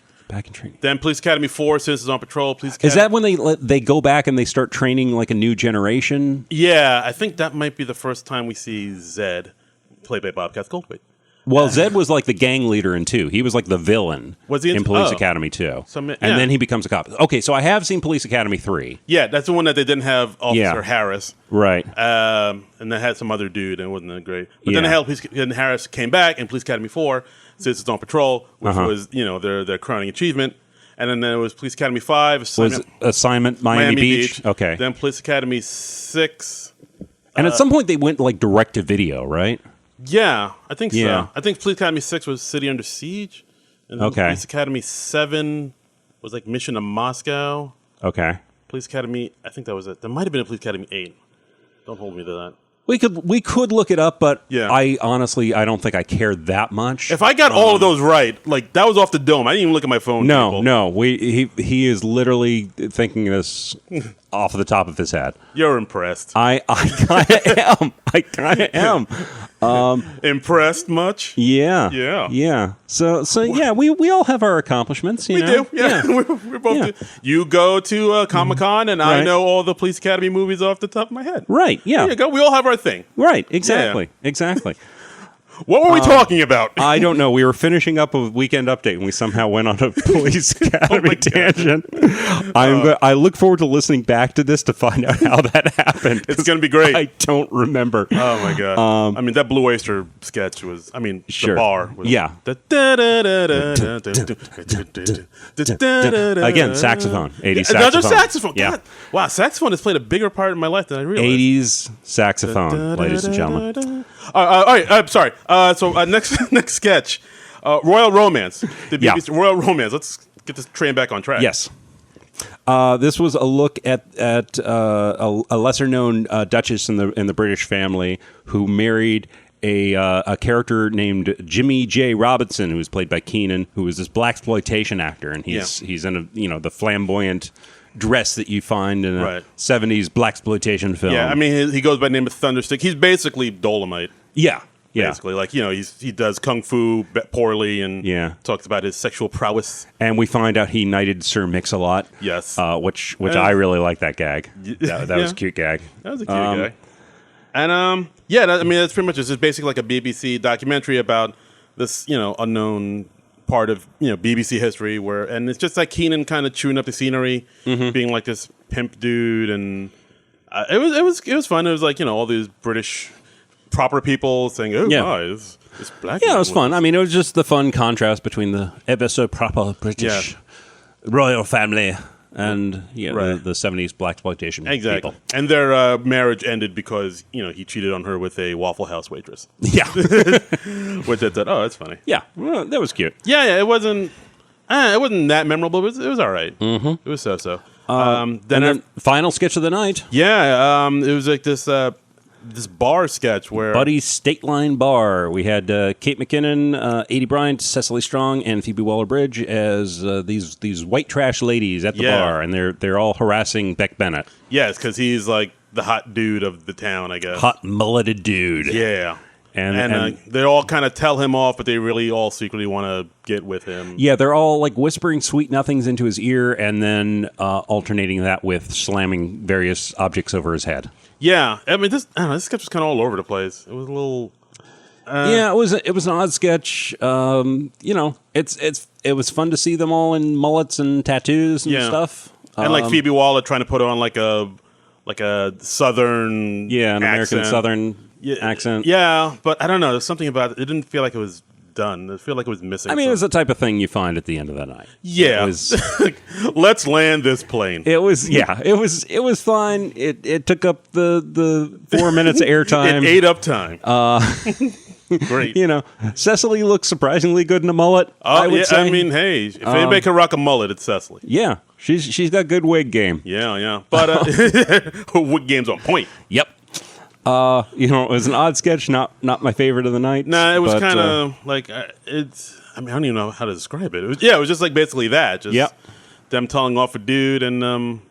Then Police Academy 4, Citizens on Patrol. Is that when they go back and they start training like a new generation? Yeah, I think that might be the first time we see Zed, played by Bobcat Goldthwait. Well, Zed was like the gang leader in 2. He was like the villain in Police Academy 2. And then he becomes a cop. Okay, so I have seen Police Academy 3. Yeah, that's the one that they didn't have Officer Harris. Right. And they had some other dude, and it wasn't that great. But then they had Harris came back in Police Academy 4, Citizens on Patrol, which was, their crowning achievement. And then there was Police Academy 5. Assignment Miami Beach. Okay. Then Police Academy 6. And at some point they went like direct to video, right? Yeah, I think so. I think Police Academy 6 was City Under Siege. And then Police Academy 7 was like Mission to Moscow. Okay. Police Academy, I think that was it. There might have been a Police Academy 8. Don't hold me to that. We could look it up, but I honestly don't think I care that much. If I got all of those right, like that was off the dome. I didn't even look at my phone. No. He is literally thinking this off the top of his head. You're impressed. I kind of am. Impressed much? Yeah. So yeah, we all have our accomplishments. You know? Do. Yeah. We're both do. You go to Comic-Con, and I know all the Police Academy movies off the top of my head. Right. Yeah. There you go. We all have our thing. Right. Exactly. Exactly. What were we talking about? I don't know. We were finishing up a weekend update, and we somehow went on a Police Academy tangent. I look forward to listening back to this to find out how that happened. It's going to be great. I don't remember. Oh, my God. that Blue Oyster sketch was, the bar. Was, Again, saxophone. 80s saxophone. Another saxophone. Yeah. God. Wow, saxophone has played a bigger part in my life than I realized. 80s saxophone, ladies and gentlemen. All right, I'm sorry. Next sketch, Royal Romance. The BBC Royal Romance. Let's get this train back on track. Yes. This was a look at a lesser known Duchess in the British family who married a character named Jimmy J. Robinson, who was played by Keenan, who was this blaxploitation actor, and he's in the flamboyant dress that you find in a 70s blaxploitation film. Yeah, he goes by the name of Thunderstick. He's basically Dolomite. Yeah. Basically, he does kung fu poorly and talks about his sexual prowess. And we find out he knighted Sir Mix-a-Lot. Yes. Which I really like that gag. That was a cute gag. That was a cute gag. And that's pretty much it. It's basically like a BBC documentary about this, unknown part of BBC history and it's just like Keenan kind of chewing up the scenery, being like this pimp dude, and it was fun. It was like all these British proper people saying, this black. Yeah, it was fun. It was just the fun contrast between the ever so proper British royal family and the 70s blaxploitation people. And their marriage ended because he cheated on her with a Waffle House waitress. Yeah, which I thought, that's funny. Yeah, well, that was cute. Yeah, it wasn't that memorable, but it was all right. It was so. Then final sketch of the night. Yeah, it was like this bar sketch where Buddy's State Line Bar. We had Kate McKinnon, Adie Bryant, Cecily Strong, and Phoebe Waller-Bridge as these white trash ladies at the bar, and they're all harassing Beck Bennett. Yes, because he's like the hot dude of the town, I guess. Hot mulleted dude. Yeah. And they all kind of tell him off, but they really all secretly want to get with him. Yeah, they're all like whispering sweet nothings into his ear and then alternating that with slamming various objects over his head. Yeah, this sketch was kind of all over the place. It was a little. It was an odd sketch. It was fun to see them all in mullets and tattoos and stuff. And like Phoebe Waller trying to put on like a southern an American southern accent. Yeah, but I don't know. There's something about it. It didn't feel like it was done. It felt like it was missing. It was the type of thing you find at the end of the night. Yeah. Let's land this plane. It was fine. It took up the 4 minutes of airtime. It ate up time. Great. Cecily looks surprisingly good in a mullet. I would say. I mean, hey, if anybody can rock a mullet, it's Cecily. Yeah, she's got good wig game. Yeah. But her wig game's on point. Yep. It was an odd sketch, not my favorite of the night. Nah, it was kind of like it's. I mean, I don't even know how to describe it. It was just like basically that. Just them telling off a dude, and I don't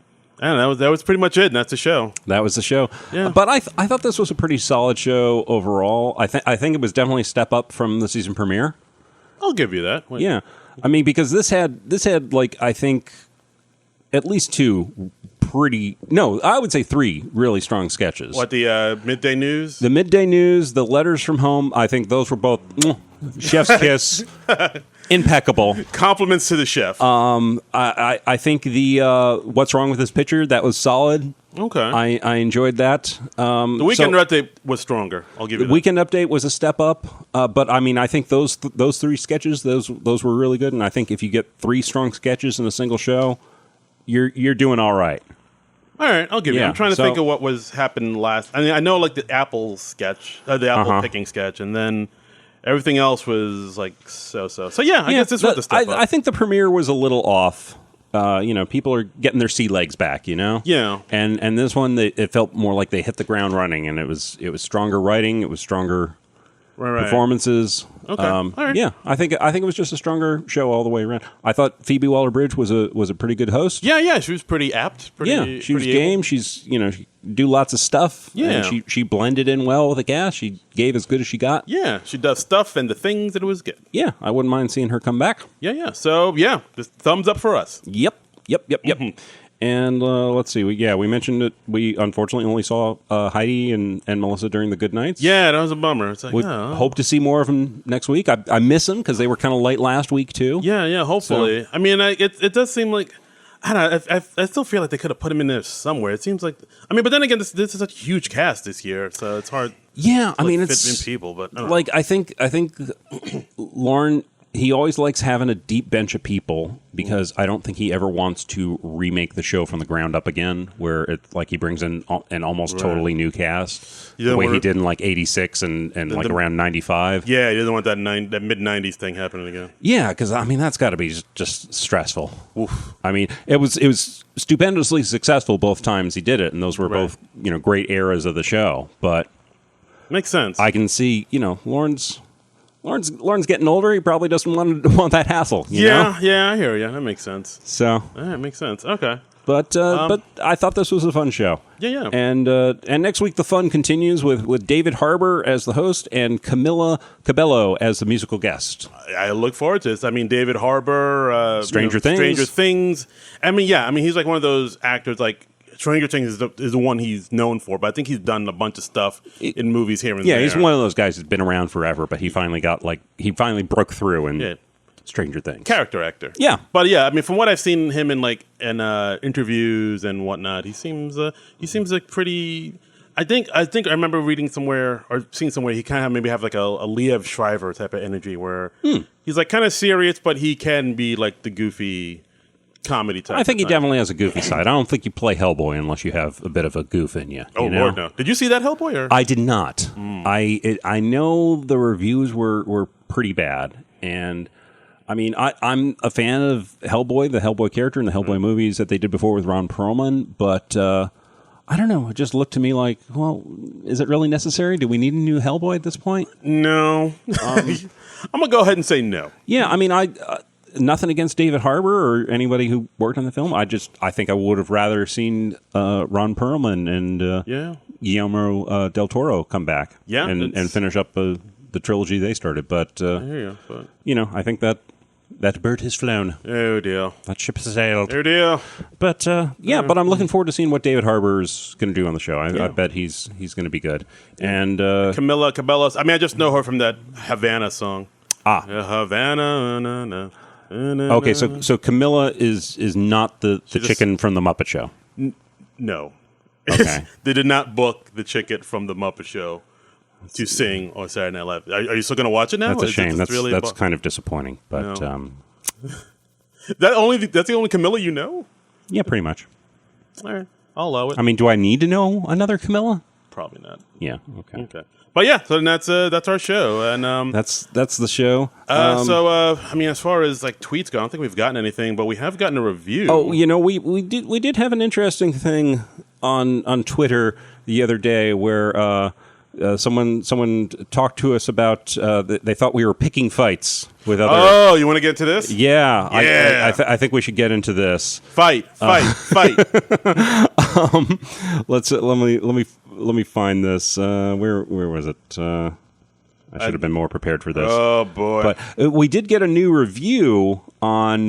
know. That was pretty much it. And that's the show. That was the show. Yeah. But I thought this was a pretty solid show overall. I think it was definitely a step up from the season premiere. I'll give you that. Yeah, I mean, because this had like, I think at least I would say 3 really strong sketches. What, the midday news? The midday news, the letters from home. I think those were both chef's kiss. Impeccable. Compliments to the chef. I think the What's Wrong with This Picture, that was solid. Okay. I enjoyed that. The Weekend Update was stronger. I'll give you that. The Weekend Update was a step up. But I mean, I think those 3 sketches, those were really good. And I think if you get 3 strong sketches in a single show, you're doing all right. All right, I'll give you. I'm trying to think of what happened last. I mean, I know like the Apple sketch, the Apple picking sketch, and then everything else was like so. So yeah, I guess this was the step up. I think the premiere was a little off. People are getting their sea legs back, Yeah. And this one, it felt more like they hit the ground running, and it was stronger writing, it was stronger performances. Okay. All right. Yeah, I think it was just a stronger show all the way around. I thought Phoebe Waller-Bridge was a pretty good host. Yeah, she was pretty apt. She was game. She's she do lots of stuff. Yeah, and she blended in well with the cast. She gave as good as she got. Yeah, she does stuff and the things that it was good. Yeah, I wouldn't mind seeing her come back. Yeah. So yeah, just thumbs up for us. Yep. Mm-hmm. And let's see. We mentioned that we unfortunately only saw Heidi and Melissa during the good nights. Yeah, that was a bummer. It's like, we hope to see more of them next week. I miss them because they were kind of late last week too. Yeah. Hopefully. So, I mean, it does seem like I don't know. I still feel like they could have put them in there somewhere. It seems like but then again, this is such a huge cast this year, so it's hard. Yeah, I mean, fit it's in people, but I think Lauren. He always likes having a deep bench of people because I don't think he ever wants to remake the show from the ground up again, where it's like he brings in an almost totally new cast, the way he did in like 86 and like around 95. Yeah, he doesn't want that mid-90s thing happening again. Yeah, because I mean that's got to be just stressful. Oof. I mean it was stupendously successful both times he did it, and those were both great eras of the show. But makes sense. I can see Lauren's getting older. He probably doesn't want that hassle. You know? Yeah, I hear you. That makes sense. So that makes sense. Okay, but I thought this was a fun show. Yeah. And next week the fun continues with David Harbour as the host and Camila Cabello as the musical guest. I look forward to this. I mean, David Harbour, Stranger Things. I mean, he's like one of those actors like. Stranger Things is the one he's known for, but I think he's done a bunch of stuff in movies here and there. Yeah, he's one of those guys who's been around forever, but he finally finally broke through in Stranger Things. Character actor. Yeah. But yeah, I mean, from what I've seen him in interviews and whatnot, he seems like pretty. I think I remember reading somewhere or seeing somewhere he kind of maybe have like a Liev Schreiber type of energy where he's like kind of serious, but he can be like the goofy comedy type. I think he definitely has a goofy side. I don't think you play Hellboy unless you have a bit of a goof in you. Oh, Lord, no. Did you see that Hellboy? Or? I did not. I know the reviews were pretty bad, and I mean I'm a fan of Hellboy, the Hellboy character, and the Hellboy movies that they did before with Ron Perlman, but I don't know. It just looked to me like, well, is it really necessary? Do we need a new Hellboy at this point? No. I'm gonna go ahead and say no. Yeah, I mean nothing against David Harbour or anybody who worked on the film. I think I would have rather seen Ron Perlman and Guillermo del Toro come back and finish up the trilogy they started. But, I think that bird has flown. Oh, dear. That ship has sailed. Oh, dear. But, but I'm looking forward to seeing what David Harbour is going to do on the show. I bet he's going to be good. And Camila Cabello. I mean, I just know her from that Havana song. Havana, na. Okay, so Camilla is not the chicken from the Muppet Show. No. Okay. They did not book the chicken from the Muppet Show to sing on Saturday Night Live. Are you still going to watch it now? That's a shame. That's kind of disappointing. But that's the only Camilla you know? Yeah, pretty much. All right, I'll allow it. I mean, do I need to know another Camilla? Probably not. Yeah. Okay. But yeah, so that's our show, and that's the show. I mean, as far as like tweets go, I don't think we've gotten anything, but we have gotten a review. Oh, we did have an interesting thing on Twitter the other day where someone talked to us about they thought we were picking fights with other. Oh, you want to get into this? Yeah. I think we should get into this. Fight. Let me find this. Where was it? I should have been more prepared for this. Oh boy! But we did get a new review on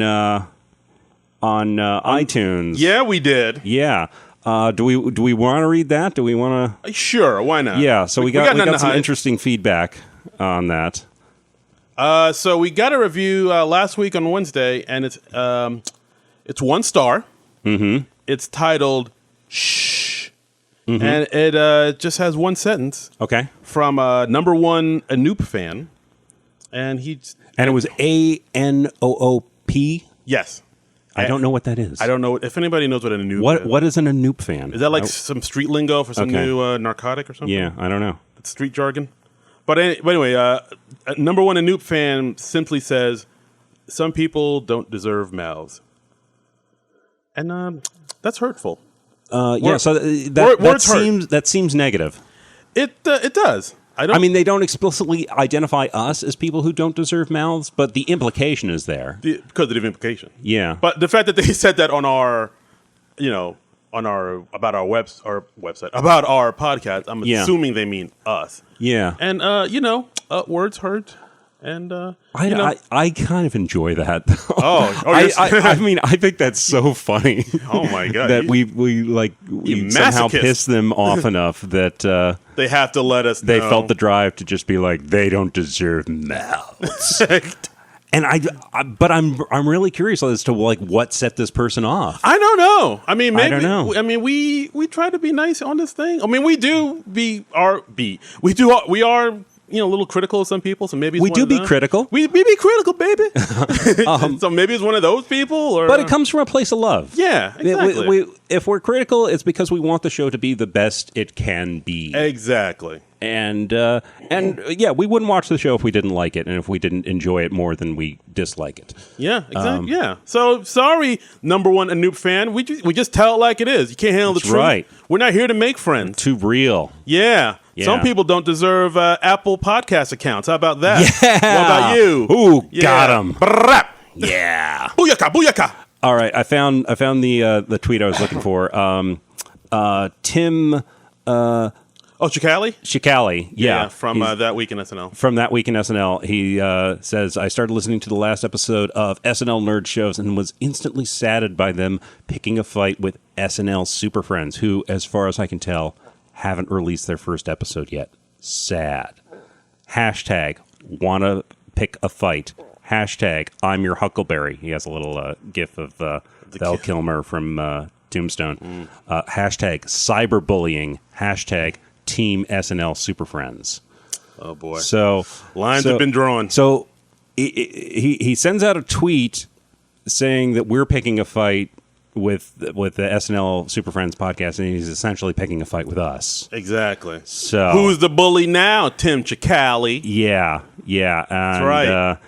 iTunes. Yeah, we did. Yeah. Do we want to read that? Do we want to? Sure. Why not? Yeah. So we got some interesting feedback on that. So we got a review last week on Wednesday, and it's 1 star. Mm-hmm. It's titled "Shh." Mm-hmm. And it just has one sentence. Okay. From number one Anoop fan, and it was ANOOP. Yes. I don't know what that is. I don't know if anybody knows what an Anoop is. What is an Anoop fan? Is that like some street lingo for some new narcotic or something? Yeah, I don't know. It's street jargon. But anyway, number one Anoop fan simply says, "Some people don't deserve mouths," and that's hurtful. So that seems negative. It does. I mean, they don't explicitly identify us as people who don't deserve mouths, but the implication is there because of the implication. Yeah, but the fact that they said that on our, about our website about our podcast, I'm assuming they mean us. Yeah, and words hurt. And I kind of enjoy that. I mean, I think that's so funny. Oh my god! That we somehow piss them off enough that they have to let us. They felt the drive to just be like, they don't deserve mouths. And I'm really curious as to like what set this person off. I don't know. I mean, maybe. I don't know. I mean, we try to be nice on this thing. I mean, we are. A little critical of some people, so maybe we do be critical. We be critical, baby. So maybe it's one of those people, but it comes from a place of love. Yeah, exactly. If we're critical, it's because we want the show to be the best it can be. Exactly. And yeah, we wouldn't watch the show if we didn't like it, and if we didn't enjoy it more than we dislike it. Yeah, exactly. Yeah. So sorry, number one Anoop fan. We just tell it like it is. You can't handle the truth. Right. We're not here to make friends. Too real. Yeah. Yeah. Some people don't deserve Apple Podcast accounts. How about that? Yeah. What about you? Ooh, got him. Yeah. Booyaka. All right, I found the tweet I was looking for. Tim. Chicali? Yeah. From That Week in SNL. From That Week in SNL. He says, I started listening to the last episode of SNL Nerd Shows and was instantly saddened by them picking a fight with SNL Super Friends, who, as far as I can tell, haven't released their first episode yet. Sad. Hashtag, wanna pick a fight. Hashtag, I'm your Huckleberry. He has a little gif of Val Kilmer from Tombstone. Hashtag, cyberbullying. Hashtag, Team SNL Super Friends. Oh, boy. So lines have been drawn. So he sends out a tweet saying that we're picking a fight with the SNL Super Friends podcast, and he's essentially picking a fight with us. Exactly. So who's the bully now, Tim Chicali? Yeah. And, that's right.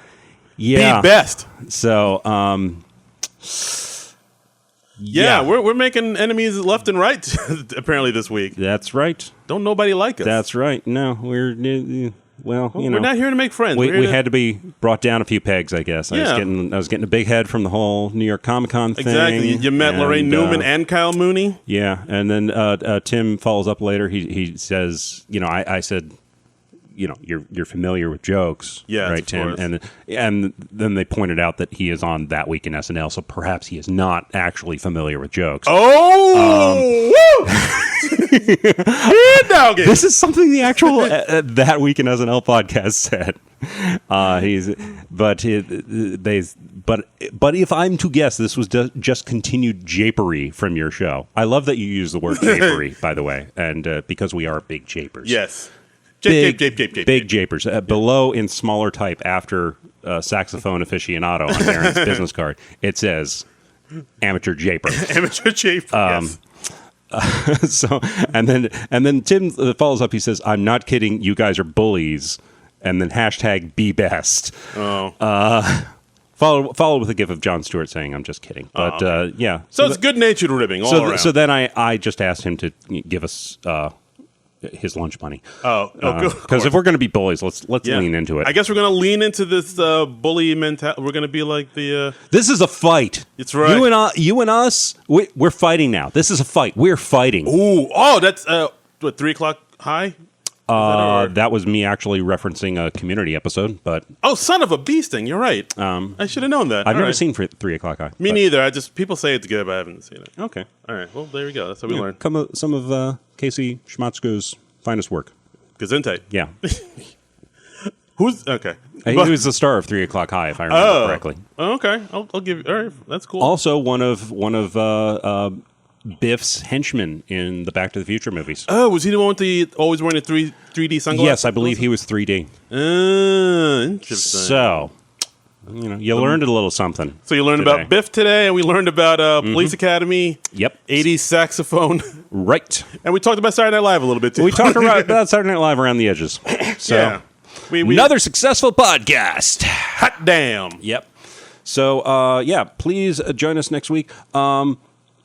Yeah. Be best. So, yeah, we're making enemies left and right, apparently, this week. That's right. Don't nobody like us. That's right. No, we're not here to make friends. We had to be brought down a few pegs, I guess. I was getting a big head from the whole New York Comic Con thing. Exactly. You met Lorraine Newman and Kyle Mooney. Yeah, and then Tim follows up later. He says, I said, you're familiar with jokes, right, Tim? Course. And then they pointed out that he is on That Week in SNL, so perhaps he is not actually familiar with jokes. Oh, this is something the actual That Week in SNL podcast said. But if I'm to guess, this was just continued japery from your show. I love that you use the word japery, by the way, and because we are big japers. Yes. Big japers. Below in smaller type after saxophone aficionado on Aaron's business card, it says amateur japer. Amateur japer, yes. So and then Tim follows up. He says, "I'm not kidding. You guys are bullies." And then hashtag be best. Oh. Followed with a gif of Jon Stewart saying, "I'm just kidding." But okay. yeah. So it's good-natured ribbing all around. So then I just asked him to give us his lunch money. Because if we're going to be bullies, let's lean into it. I guess we're going to lean into this bully mentality. We're going to be like the. This is a fight. It's right. You and us, we're fighting now. This is a fight. We're fighting. Ooh, that's what 3 o'clock high. That was me actually referencing a Community episode, but son of a bee sting! You're right. I should have known that. I've never seen 3 o'clock high. Me neither. People say it's good, but I haven't seen it. Okay. All right. Well, there we go. That's what we learned. Some of Casey Schmatzko's finest work. Gesundheit. Yeah. Who's okay? He was the star of 3 o'clock high, if I remember correctly. Oh, okay. I'll give you. All right. That's cool. Also, one of Biff's henchmen in the Back to the Future movies. Oh, was he the one with always wearing the 3D sunglasses? Yes, I believe he was 3D. Interesting. So, you learned a little something. So you learned about Biff today, and we learned about Police Academy. Yep. 80s saxophone. Right. And we talked about Saturday Night Live a little bit, too. We talked about Saturday Night Live around the edges. So, yeah. Another successful podcast. Hot damn. Yep. So, please join us next week.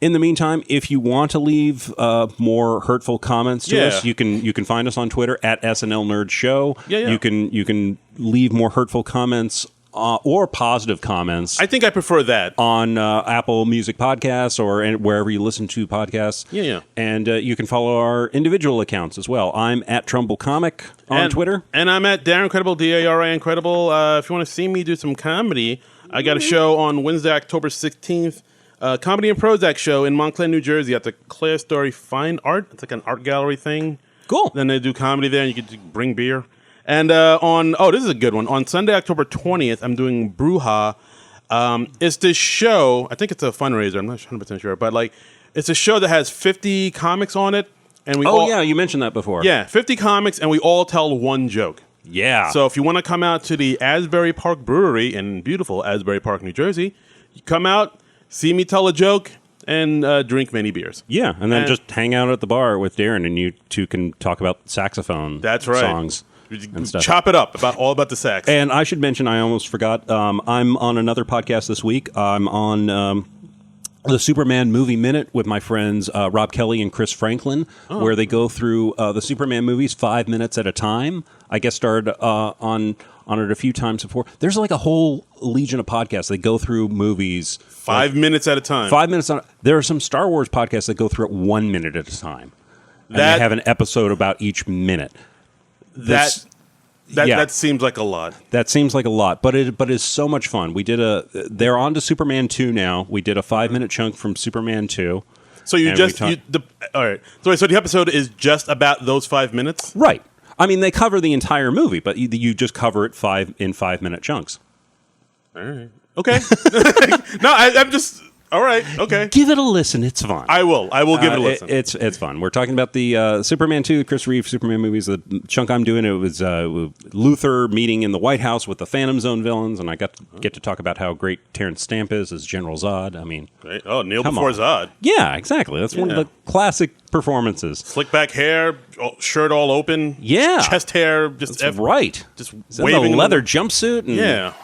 In the meantime, if you want to leave more hurtful comments to us, you can find us on Twitter at SNL Nerd Show. Yeah. You can leave more hurtful comments or positive comments. I think I prefer that on Apple Music Podcasts or wherever you listen to podcasts. Yeah. And you can follow our individual accounts as well. I'm at Trumbull Comic on Twitter, and I'm at Darren Credible, DARA Incredible. If you want to see me do some comedy, I got a show on Wednesday, October 16th. Comedy and Prozac show in Montclair, New Jersey at the Claire Story Fine Art. It's like an art gallery thing. Cool. Then they do comedy there, and you can bring beer. And this is a good one. On Sunday, October 20th, I'm doing Bruja. It's this show. I think it's a fundraiser. I'm not 100% sure. But it's a show that has 50 comics on it. And you mentioned that before. Yeah, 50 comics, and we all tell one joke. Yeah. So if you want to come out to the Asbury Park Brewery in beautiful Asbury Park, New Jersey, you come out, see me tell a joke, and drink many beers. Yeah, and then just hang out at the bar with Darren, and you two can talk about saxophone songs and stuff. Chop it up, all about the sax. And I should mention, I almost forgot, I'm on another podcast this week. I'm on the Superman Movie Minute with my friends Rob Kelly and Chris Franklin, where they go through the Superman movies 5 minutes at a time. I guest starred on it a few times before. There's like a whole legion of podcasts. They go through movies 5 minutes at a time. 5 minutes. There are some Star Wars podcasts that go through it 1 minute at a time. And they have an episode about each minute. That seems like a lot. That seems like a lot, but it's so much fun. They're on to Superman 2 now. We did a 5 minute chunk from Superman 2. So all right. So the episode is just about those 5 minutes? Right. I mean, they cover the entire movie, but you just cover it in 5 minute chunks. All right. Okay. No, I'm just. All right. Okay. Give it a listen. It's fun. I will give it a listen. It's fun. We're talking about the Superman 2, Chris Reeve Superman movies. The chunk I'm doing, it was Luthor meeting in the White House with the Phantom Zone villains, and I get to talk about how great Terrence Stamp is as General Zod. I mean, right. Oh, Neil before Zod. Yeah, exactly. That's one of the classic performances. Slick back hair, shirt all open. Yeah, chest hair. Just right. Just waving the leather jumpsuit. And, yeah.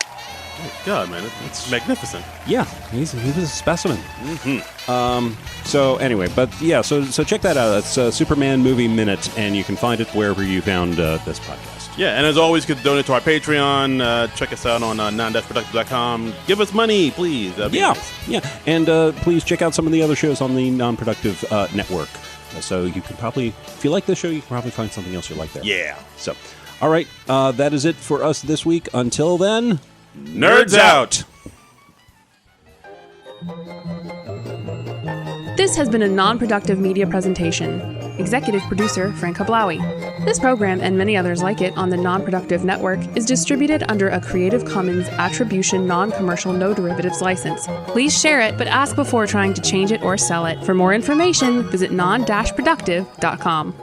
Oh, God, man, it's magnificent. Yeah, he was a specimen. Mm-hmm. So anyway, so check that out. It's Superman Movie Minute, and you can find it wherever you found this podcast. Yeah, and as always, you could donate to our Patreon. Check us out on Non-Productive.com. Give us money, please. Nice. Yeah, and please check out some of the other shows on the Non-Productive Network. So you can probably, if you like this show, you can probably find something else you like there. Yeah. So, all right, that is it for us this week. Until then, Nerds out! This has been a Non-Productive media presentation. Executive producer, Frank Hablawi. This program and many others like it on the Non-Productive Network is distributed under a Creative Commons Attribution Non-Commercial No Derivatives license. Please share it, but ask before trying to change it or sell it. For more information, visit non-productive.com.